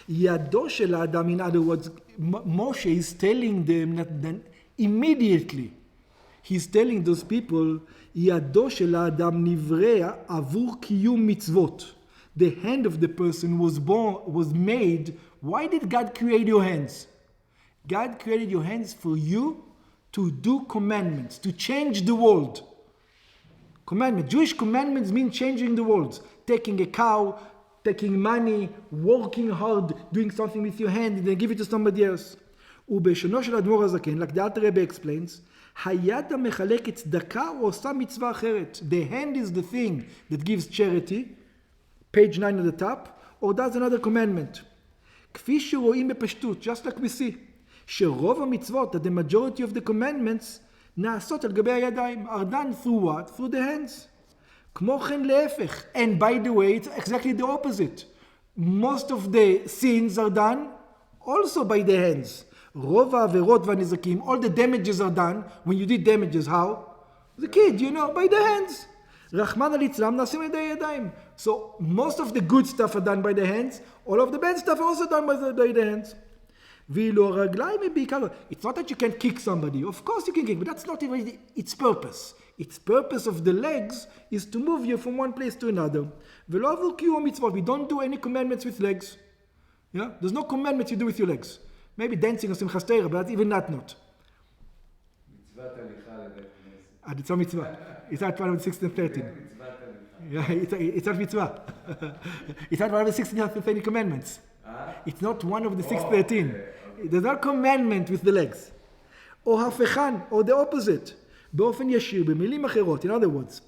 Yado shel Adam, in other words, Moshe is telling them that immediately, he's telling those people, Yado shel Adam nivrea avur kiyum mitzvot. The hand of the person was made. Why did God create your hands? God created your hands for you to do commandments, to change the world. Commandment. Jewish commandments mean changing the world. Taking a cow, taking money, working hard, doing something with your hand, and then give it to somebody else. ובשונו של האדמו"ר הזקן, like the Alter Rebbe explains, היד המחלקת צדקה עושה מצווה אחרת. The hand is the thing that gives charity, page 9 at the top, or does another commandment. כפי שרואים בפשטות, just like we see, שרוב המצוות, that the majority of the commandments, נעשות על גבי הידיים, are done through what? Through the hands. כמו כן להפך. And by the way, it's exactly the opposite. Most of the sins are done also by the hands. רוב העבירות והנזקים, all the damages are done. When you did damages, how? The kid, by the hands. רחמנא ליצלן נעשים על ידי הידיים. So most of the good stuff are done by the hands. All of the bad stuff are also done by the hands. ואילו הרגליים הם בעיקר, it's not that you can kick somebody, of course you can kick, but that's not even its purpose. Its purpose of the legs is to move you from one place to another. ולא עבור קיום המצוות, we don't do any commandments with legs. Yeah? There's no commandments you do with your legs. Maybe dancing or simchas Torah, but even that not. מצוות הליכה לבית כנסת. It's a mitzvah. It's not one of the 16 and 13. Yeah, it's not mitzvah. It's not one of the 16 and 13 commandments. It's not one of the 613. Okay. There's no commandment with the legs. או הפכן, or the opposite. באופן ישיר, במילים אחרות, in other words,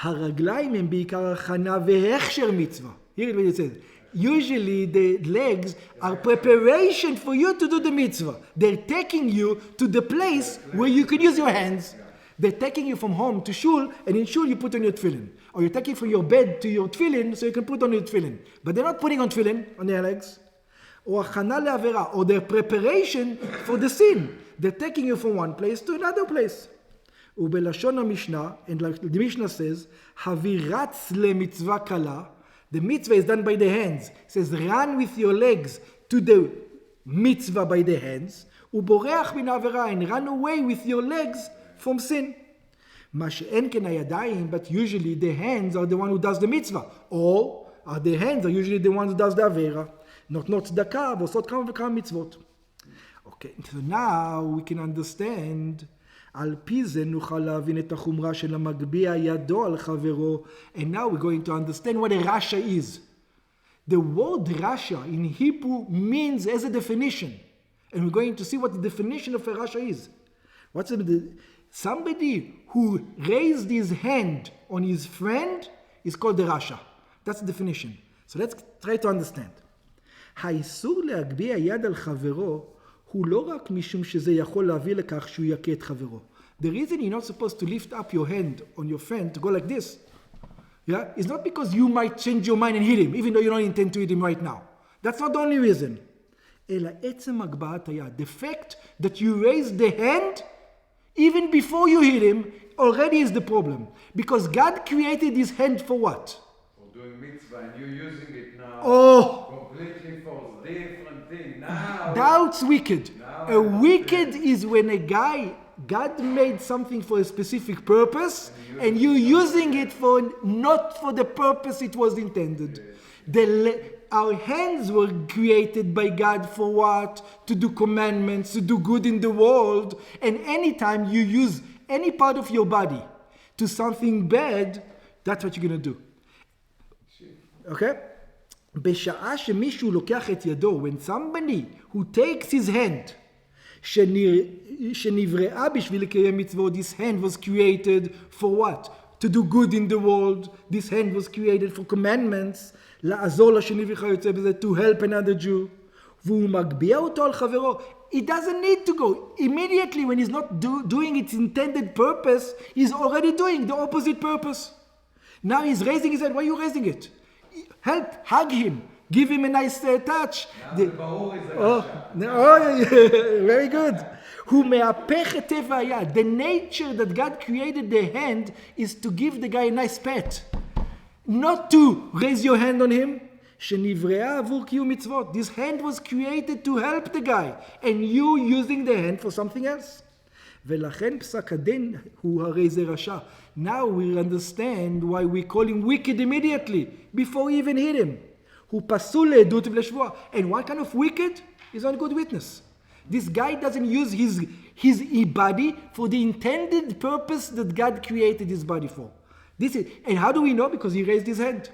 הרגליים הם בעיקר הכנה והכשר מצווה. Here it says. Usually the legs are preparation for you to do the mitzvah. They're taking you to the place where you can use your hands. They're taking you from home to shul, and in shul you put on your tefillin. Or you're taking from your bed to your tefillin, so you can put on your tefillin. But they're not putting on tefillin on their legs. Or הכנה לעבירה, or their preparation for the sin. They're taking you from one place to another place. ובלשון המשנה, and like the Mishnah says, הבירץ למצווה קלה. The mitzvah is done by the hands. It says, run with your legs to the mitzvah by the hands. ובורח מן העבירה, and run away with your legs from sin. מה שאין כן הידיים, but usually the hands are the one who does the mitzvah. Or the hands are usually the one who does the עבירה. נותנות צדקה, ועושות כמה וכמה מצוות. Okay, so now we can understand, על פי זה נוכל להבין את החומרה של המגביה ידו על חברו, and now we're going to understand what a rasha is. The word rasha in Hebrew means as a definition, and we're going to see what the definition of a rasha is. What's somebody who raised his hand on his friend is called a rasha. That's the definition. So let's try to understand. האיסור להגביה יד על חברו הוא לא רק משום שזה יכול להביא לכך שהוא יכה את חברו. The reason you're not supposed to lift up your hand on your friend to go like this, yeah, is not because you might change your mind and hit him, even though you don't intend to hit him right now. That's not the only reason. אלא עצם הגבהת היד. The fact that you raise the hand, even before you hit him, already is the problem. Because God created his hand for what? For doing mitzvah, and you're using it now. Completely for a different thing. Now. That's wicked. A wicked is when God made something for a specific purpose, and you're using it not for the purpose it was intended. Our hands were created by God for what? To do commandments, to do good in the world. And anytime you use any part of your body to something bad, that's what you're going to do. Okay? בשעה שמישהו לוקח את ידו, when somebody who takes his hand, שנבראה בשביל לקיים מצוות, this hand was created for what? To do good in the world. This hand was created for commandments, לעזור לשני וכיוצא בזה, to help another Jew. והוא מגביה אותו על חברו. It doesn't need to go. Immediately when he's not doing its intended purpose, he's already doing the opposite purpose. Now he's raising his hand. Why are you raising it? Help, hug him. Give him a nice touch. Very good. The nature that God created the hand is to give the guy a nice pet. Not to raise your hand on him. This hand was created to help the guy. And you using the hand for something else. Now we understand why we call him wicked immediately, before we even hit him. And what kind of wicked? Is not a good witness. This guy doesn't use his body for the intended purpose that God created his body for. And how do we know? Because he raised his hand.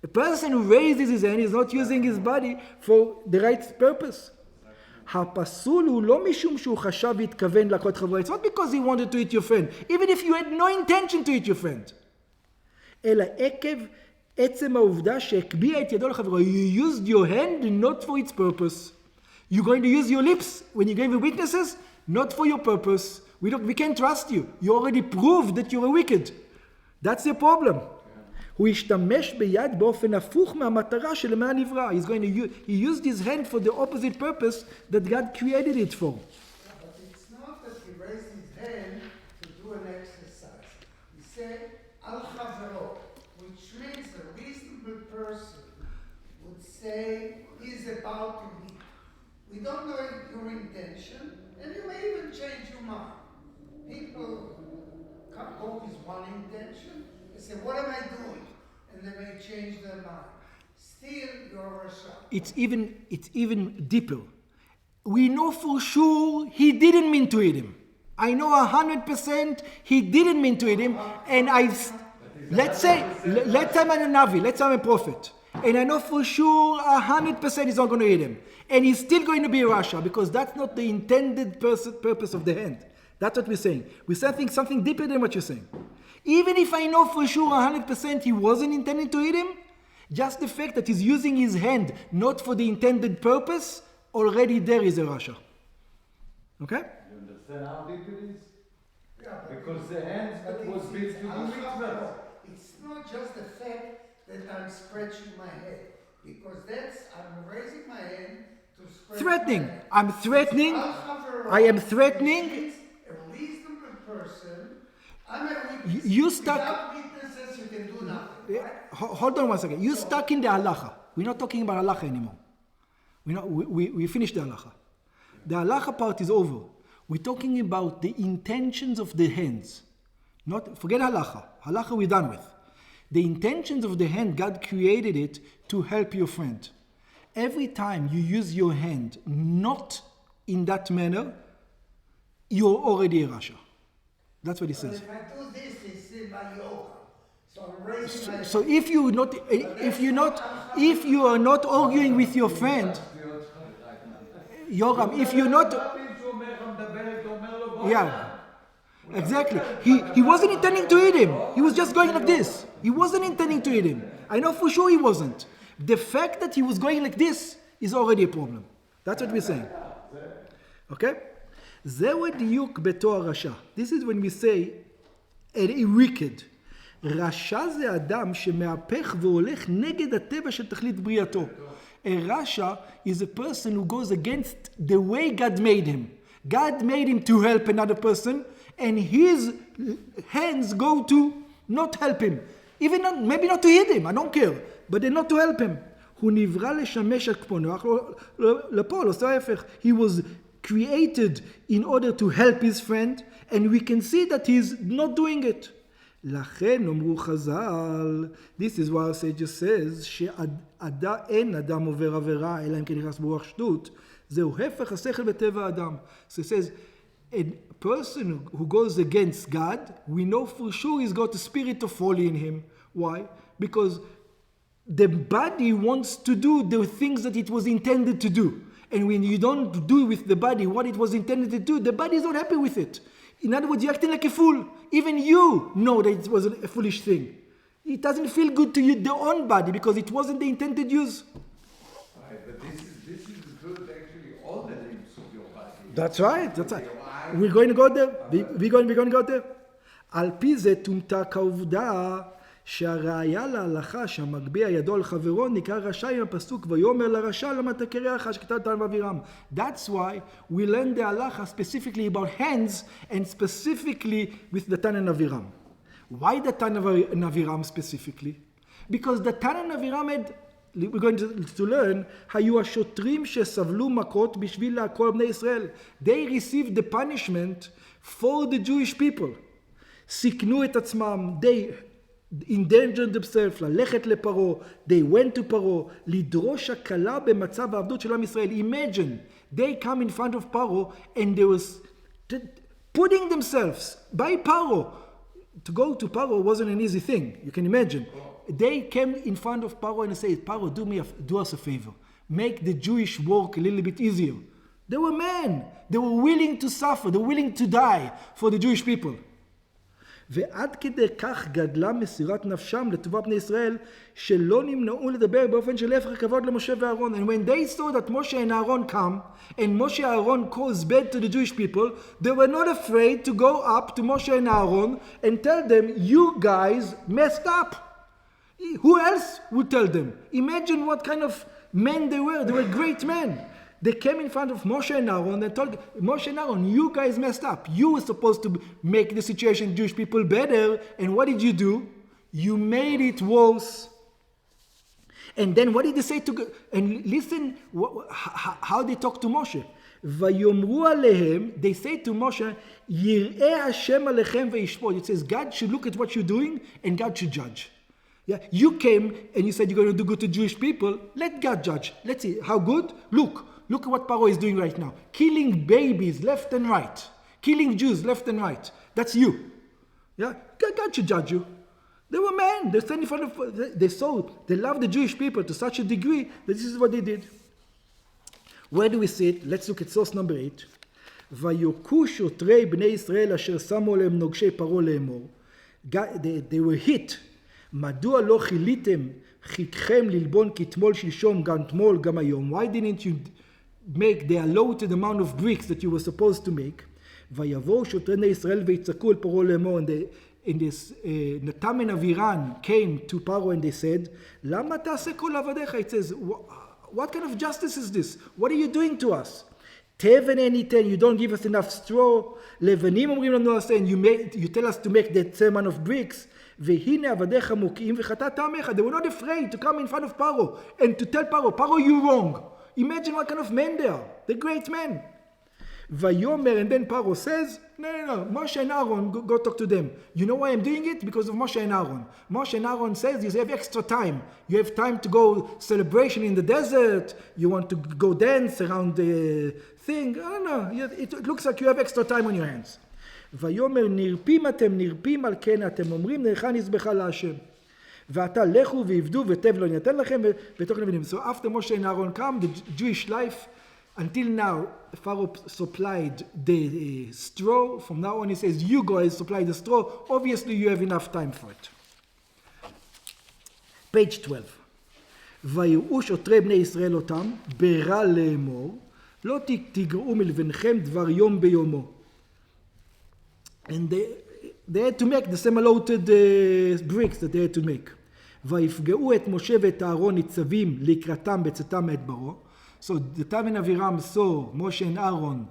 A person who raises his hand is not using his body for the right purpose. It's not because he wanted to eat your friend, even if you had no intention to eat your friend. You used your hand not for its purpose. You're going to use your lips when you gave the witnesses, not for your purpose. We can't trust you. You already proved that you were wicked. That's the problem. He used his hand for the opposite purpose that God created it for. But it's not that he raised his hand to do an exercise. He said, Al Chavero, which means a reasonable person would say, he's about to eat. We don't know your intention, and you may even change your mind. People come go with one intention, they say, what am I doing? And they may change their mind. Still, you're a Rasha. It's even deeper. We know for sure he didn't mean to eat him. I know 100% he didn't mean to eat him. And let's say I'm a Navi, let's say I'm a prophet. And I know for sure 100% he's not going to eat him. And he's still going to be a Rasha, because that's not the intended purpose of the hand. That's what we're saying. We're saying something deeper than what you're saying. Even if I know for sure 100% he wasn't intending to eat him, just the fact that he's using his hand not for the intended purpose, already there is a Rasha. Okay? You understand how deep it is? Yeah, because the hand was built to do mitzvahs. It's not just the fact that I'm scratching my head, because I'm raising my hand to scratch threatening. my head. I'm threatening. I am threatening. A reasonable person. I'm a witness. You stuck. Without witnesses, you can do nothing. Right? Hold on one second. You stuck in the halacha. We're not talking about halacha anymore. We finished the halacha. The halacha part is over. We're talking about the intentions of the hands. Forget halacha. Halacha we're done with. The intentions of the hand, God created it to help your friend. Every time you use your hand not in that manner, you're already a Rasha. That's what he says. If I do this, it's in my yoga. So I'm raising my hand. So if you are not arguing with your friend, Yoram, if you're not, yeah, exactly. He wasn't intending to eat him. He was just going like this. He wasn't intending to eat him. I know for sure he wasn't. The fact that he was going like this is already a problem. That's what we're saying. Okay? זהו הדיוק בתואר רשע. This is when we say a wicked. רשע זה אדם שמהפך והולך נגד הטבע של תכלית בריאתו. A rasha is a person who goes against the way God made him. God made him to help another person, and his hands go to not help him. Even not, maybe not to hit him, I don't care, but they're not to help him. הוא נברא לשמש את כפונו, לפה, לא עושה ההפך. He was created in order to help his friend, and we can see that he's not doing it. לכן אמרו חז"ל, this is why sages says, שאין אדם עובר עבירה, אלא אם כן נכנס ברוח שטות, זהו הפך השכל בטבע האדם. So it says, a person who goes against God, we know for sure he's got a spirit of folly in him. Why? Because the body wants to do the things that it was intended to do. And when you don't do with the body what it was intended to do, the body is not happy with it. In other words, you're acting like a fool. Even you know that it was a foolish thing. It doesn't feel good to you, the own body, because it wasn't the intended use. Right, but this is good, actually, all the limbs of your That's right. We're going to go there. We're going to go there. על פי זה תומתה כעובדה שהראיה להלכה שהמגביה ידו על חברו נקרא רשע עם הפסוק ויאמר לרשע למה אתה קרח שכתב דתן ואבירם. That's why we learn the halacha specifically about hands and specifically with Datan and Aviram. Why Datan and Aviram specifically? Because Datan and Aviram had, we're going to learn, היו השוטרים שסבלו מכות בשביל לעקור בני ישראל. They received the punishment for the Jewish people. סיכנו את עצמם, they endangered themselves, ללכת לפרעה, they went to פרעה, לדרוש הקלה במצב העבדות של עם ישראל. Imagine, they come in front of פרעה and they was putting themselves by פרעה. To go to Paro wasn't an easy thing, you can imagine. They came in front of Paro and said, Paro, do us a favor. Make the Jewish work a little bit easier. They were men. They were willing to suffer. They were willing to die for the Jewish people. ועד כדי כך גדלה מסירת נפשם לטובת בני ישראל, שלא נמנעו לדבר באופן של הפך כבוד למשה ואהרון. And when they saw that Moshe and Aaron come, and Moshe and Aaron caused bad to the Jewish people, they were not afraid to go up to Moshe and Aaron and tell them, you guys messed up. Who else would tell them? Imagine what kind of men they were. They were great men. They came in front of Moshe and Aaron and told Moshe and Aaron, you guys messed up. You were supposed to make the situation Jewish people better. And what did you do? You made it worse. And then what did they say to... And listen how they talk to Moshe. ויאמרו עליהם, they say to Moshe, יראה השם עליכם וישפוט. It says God should look at what you're doing and God should judge. Yeah, you came and you said you're going to do good to Jewish people. Let God judge. Let's see. How good? Look at what Paro is doing right now. Killing babies left and right. Killing Jews left and right. That's you. Yeah, God should judge you. They were men. They stand in front of... They loved the Jewish people to such a degree that this is what they did. Where do we see it? Let's look at source number 8. ויוכו שוטרי בני ישראל אשר שמו עליהם נוגשי פרעה לאמור. They were hit. מדוע לא חיליתם חיככם ללבון כתמול שלשום גם תמול גם היום? Why didn't you make the allotted amount of bricks that you were supposed to make? ויבואו שוטרי בני ישראל ויצעקו אל פרעה לאמור. And this Natam and Aviran came to Paro and they said, למה תעשה כל עבדיך? It says, what kind of justice is this? What are you doing to us? תבן אין ניתן, you don't give us enough straw. לבנים אומרים לנו לעשה, and you tell us to make that same amount of bricks. והנה עבדיך מוקיעים וחטאת עמך. They were not afraid to come in front of Paro and to tell Paro, you're wrong. Imagine what kind of men they are. They're great men. ויאמר, and then Paro says, no, Moshe and Aaron, go talk to them. You know why I'm doing it? Because of Moshe and Aaron. Moshe and Aaron says, you have extra time. You have time to go celebration in the desert. You want to go dance around the thing. I don't know. It looks like you have extra time on your hands. ויאמר, נרפים על כן, אתם אומרים, נערכה נזבחה להשם. ועתה לכו ועבדו ותב לא ניתן לכם ותוך נבינים. So after Moshe and Aaron come, the Jewish life, until now, Pharaoh supplied the straw. From now on, he says, you guys supply the straw. Obviously, you have enough time for it. Page 12. ויראו שוטרי בני ישראל אותם, ברע לאמור, לא תגרעו מלבנכם דבר יום ביומו. And they had to make the same allotted bricks that they had to make. ויפגעו את משה ואת אהרון ניצבים לקראתם בצאתם מאת פרעה. So the Tam and Aviram saw Moshe and Aaron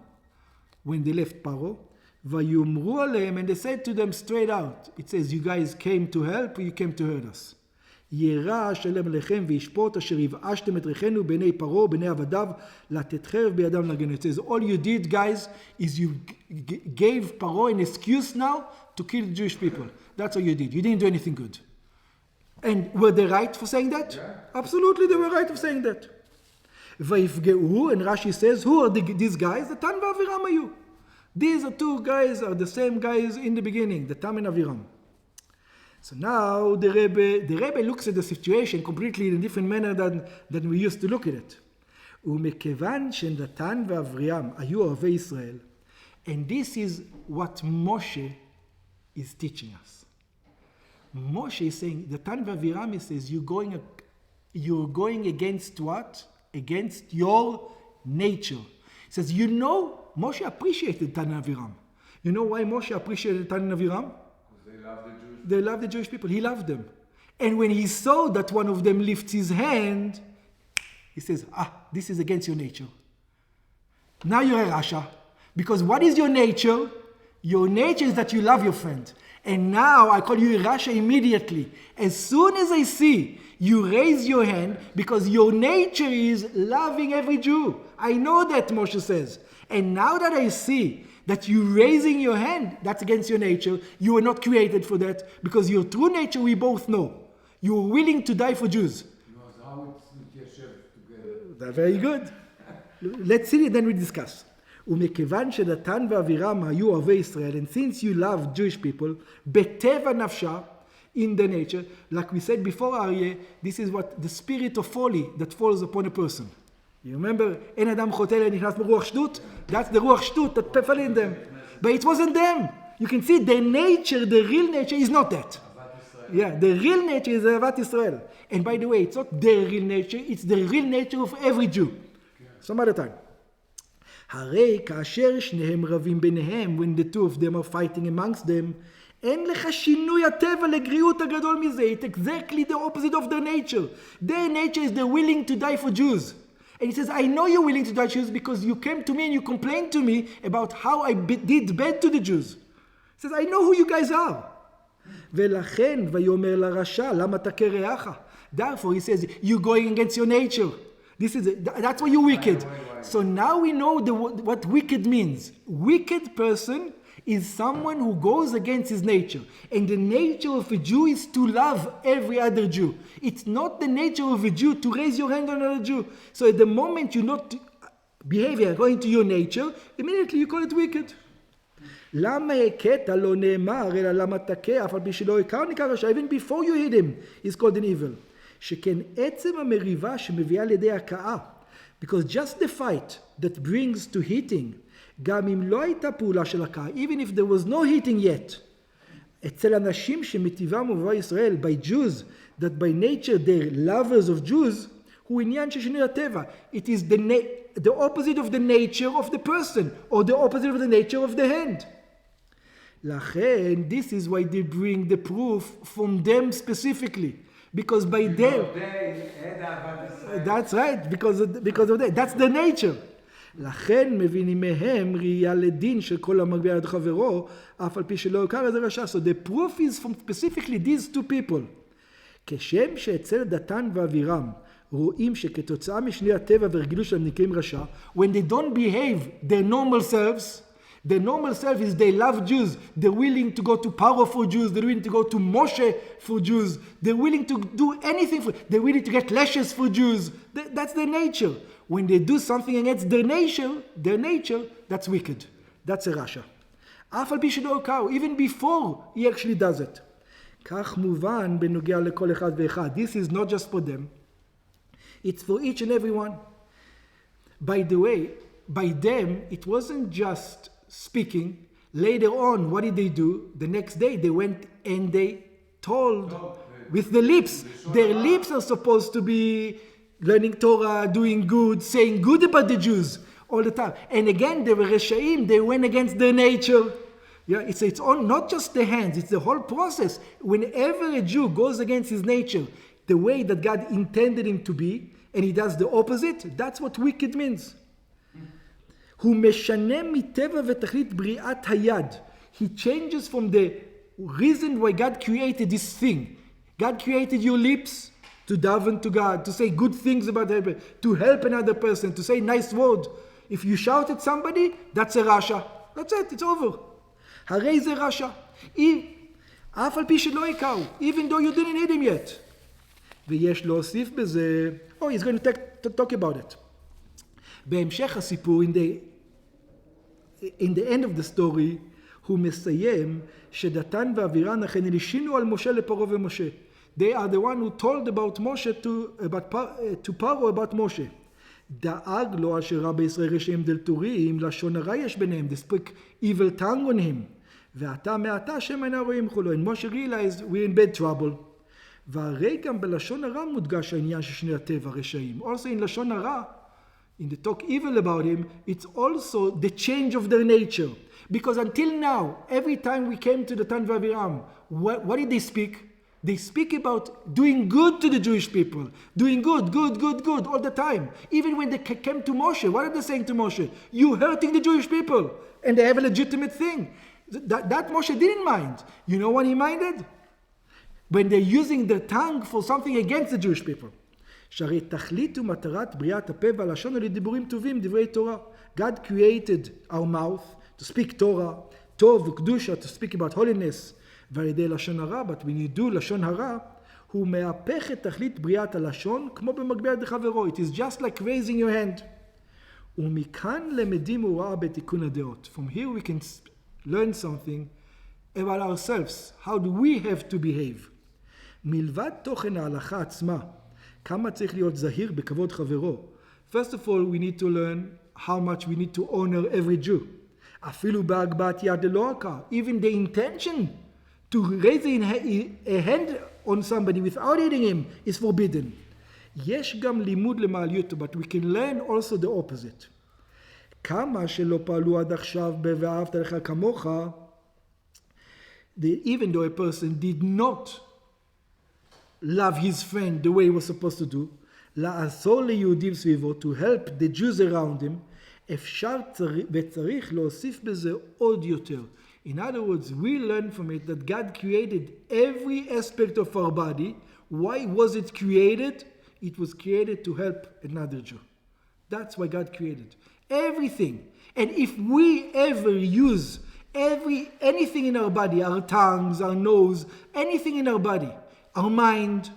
when they left Paro. ויאמרו עליהם, and they said to them straight out. It says, you guys came to help or you came to hurt us. ירא השלם עליכם וישפוט אשר יבאשתם את ריחנו בעיני פרעה בעיני עבדיו לתת חרב בידם להגן. It says, all you did, guys, is you gave Paro an excuse now to kill the Jewish people. That's all you did. You didn't do anything good. And were they right for saying that? Yeah. Absolutely, they were right for saying that. ויפגעו, and Rashi says, who are these guys? The Tan ואבירם היו. These are two guys, are the same guys in the beginning, the Tam and Aviram. So now the Rebbe looks at the situation completely in a different manner than we used to look at it. ומכיוון שנתן ואבירם היו אוהבי ישראל, and this is what Moshe is teaching us. Moshe is saying, the Tan ואבירם, he says, you're going against what? Against your nature. He says, you know Moshe appreciated Tan and Aviram. You know why Moshe appreciated Tan and Aviram? They loved the Jewish people. He loved them. And when he saw that one of them lifts his hand, he says, this is against your nature. Now you're a Rasha. Because what is your nature? Your nature is that you love your friend. And now I call you a Rasha immediately. As soon as I see you raise your hand, because your nature is loving every Jew. I know that, Moshe says. And now that I see that you raising your hand, that's against your nature. You were not created for that. Because your true nature, we both know. You were willing to die for Jews. How it's together. Very good. Let's see it, then we discuss. ומכיוון שדתן ואבירם היו אוהבי ישראל, and since you love Jewish people, בטבע נפשה, in the nature, like we said before, Aryeh, this is what the spirit of folly that falls upon a person. You remember, אין אדם חוטא נכנס ברוח שטות? That's the ruach shtut that fell in them. But it wasn't them. You can see the nature, the real nature is not that. Yeah, the real nature is Ahavat Israel. And by the way, it's not their real nature, it's the real nature of every Jew. Some other time. הרי כאשר שניהם רבים ביניהם, when the two of them are fighting amongst them, אין לך שינוי הטבע לגריעות הגדול מזה. It's exactly the opposite of their nature. Their nature is they're willing to die for Jews. And he says, I know you're willing to die for Jews because you came to me and you complained to me about how I did bad to the Jews. He says, I know who you guys are. ולכן ויאמר לרשע, למה תכה רעך? Therefore he says, you're going against your nature. That's why you're wicked. So now we know what wicked means. Wicked person is someone who goes against his nature. And the nature of a Jew is to love every other Jew. It's not the nature of a Jew to raise your hand on another Jew. So at the moment you're not behaving according to your nature, immediately you call it wicked. למה הכית לא נאמר, אלא למה תכה, אף על פי שלא הכר נקרא רשע. Even before you hit him, he's called an evil. שכן עצם המריבה שמביאה לידי הכאה. Because just the fight that brings to hitting, גם אם לא הייתה פעולה של הכאה, even if there was no hitting yet, אצל אנשים שמטיבם ובבוא ישראל, by Jews, that by nature they're lovers of Jews, הוא עניין של שינוי הטבע. It is the opposite of the nature of the person, or the opposite of the nature of the hand. לכן, this is why they bring the proof from them specifically. Because by them, that's right, because of that, that's the nature. לכן מבינים מהם ראייה לדין של כל המגביה עד חברו, אף על פי שלא הוכר איזה רשע. So the proof is from specifically these two people. כשם שאצל דתן ואבירם רואים שכתוצאה משני הטבע והרגילות שלהם נקראים רשע, when they don't behave their normal selves, the normal self is they love Jews. They're willing to go to Paro for Jews. They're willing to go to Moshe for Jews. They're willing to do anything for. They're willing to get lashes for Jews. That's their nature. When they do something against their nature, that's wicked. That's a rasha. אף על פי שלא הוכר, even before he actually does it. כך מובן בנוגע לכל אחד ואחד. This is not just for them. It's for each and every one. By the way, by them, it wasn't just speaking. Later on, what did they do? The next day, they went and they told with the lips. Their lips are supposed to be learning Torah, doing good, saying good about the Jews all the time. And again, they were reshaim. They went against their nature. Yeah, it's on not just the hands. It's the whole process. Whenever a Jew goes against his nature, the way that God intended him to be, and he does the opposite, that's what wicked means. הוא משנה מטבע ותכלית בריאת היד. He changes from the reason why God created this thing. God created your lips to daven to God, to say good things about Rebbe, to help another person, to say nice word. If you shout at somebody, that's a rasha. That's it, it's over. הרי זה rasha. אף על פי שלא הכרו, even though you didn't hit him yet. ויש להוסיף בזה, he's going to talk about it. בהמשך הסיפור, in the end of the story, הוא מסיים שדתן ואבירם אכן הלשינו על משה לפרעה ומשה. They are the one who told about Moshe to Paro about Moshe. דאג לו אשר רע בישראל רשעים דלתורים, לשון הרע יש ביניהם, they speak evil tongue on him. ועתה מעתה שם אינה רואים חולו. And Moshe realized we're in bad trouble. והרי גם בלשון הרע מודגש העניין של שני הטבע רשעים. Also in לשון הרע, in the talk evil about him, it's also the change of their nature. Because until now, every time we came to the Tan V'Aviram, what did they speak? They speak about doing good to the Jewish people. Doing good all the time. Even when they came to Moshe, what are they saying to Moshe? You hurting the Jewish people. And they have a legitimate thing. That Moshe didn't mind. You know what he minded? When they're using their tongue for something against the Jewish people. שהרי תכלית ומטרת בריאת הפה והלשון על דיבורים טובים, דברי תורה. God created our mouth to speak Torah, טוב וקדושה to speak about holiness, ועל ידי לשון הרע, but when you do לשון הרע, הוא מהפך את תכלית בריאת הלשון כמו במגביה ידי חברו. It is just like raising your hand. ומכאן למדים הוראה בתיקון הדעות. From here we can learn something about ourselves. How do we have to behave? מלבד תוכן ההלכה עצמה, כמה צריך להיות זהיר בכבוד חברו. First of all, we need to learn how much we need to honor every Jew. אפילו בהגבהת יד ללא הכר. Even the intention to raise a hand on somebody without hitting him is forbidden. יש גם לימוד למעליותו, but we can learn also the opposite. כמה שלא פעלו עד עכשיו ב"ואהבת לך כמוך", even though a person did not love his friend the way he was supposed to do, לעזור ליהודים סביבו, to help the Jews around him, אפשר וצריך להוסיף בזה עוד יותר. In other words, we learn from it that God created every aspect of our body. Why was it created? It was created to help another Jew. That's why God created everything. And if we ever use anything in our body, our tongues, our nose, anything in our body, our mind,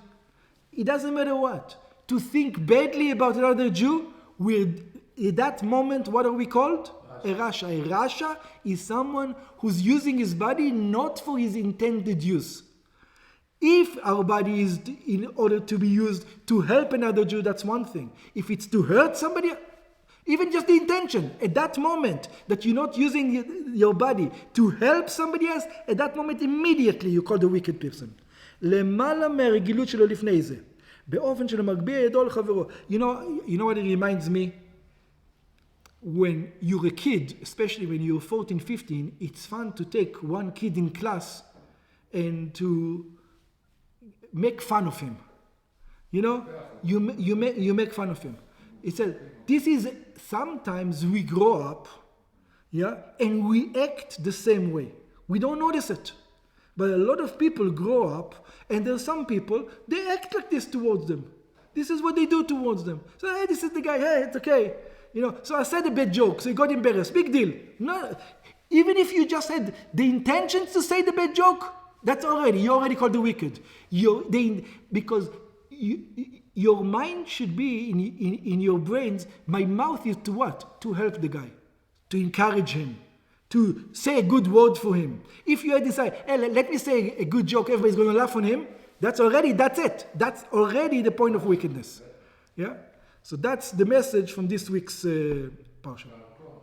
it doesn't matter what, to think badly about another Jew, at that moment, what are we called? A rasha. A rasha is someone who's using his body not for his intended use. If our body is in order to be used to help another Jew, that's one thing. If it's to hurt somebody, even just the intention, at that moment that you're not using your body to help somebody else, at that moment immediately you call the wicked person. למעלה מהרגילות שלו לפני זה, באופן שלו מגביה ידו לחברו. You know what it reminds me? When you're a kid, especially when you're 14, 15, it's fun to take one kid in class and to make fun of him. You know, you make fun of him. It says, this is, sometimes we grow up, and we act the same way. We don't notice it. But a lot of people grow up, and there are some people, they act like this towards them. This is what they do towards them. So, hey, this is the guy, hey, it's okay. So I said a bad joke, so he got embarrassed. Big deal. No, even if you just had the intentions to say the bad joke, you already called the wicked. Because your mind should be in your brains, my mouth is to what? To help the guy, to encourage him, to say a good word for him. If you decide, hey, let me say a good joke, everybody's going to laugh on him, that's it. That's already the point of wickedness. Yeah? So that's the message from this week's Parsha.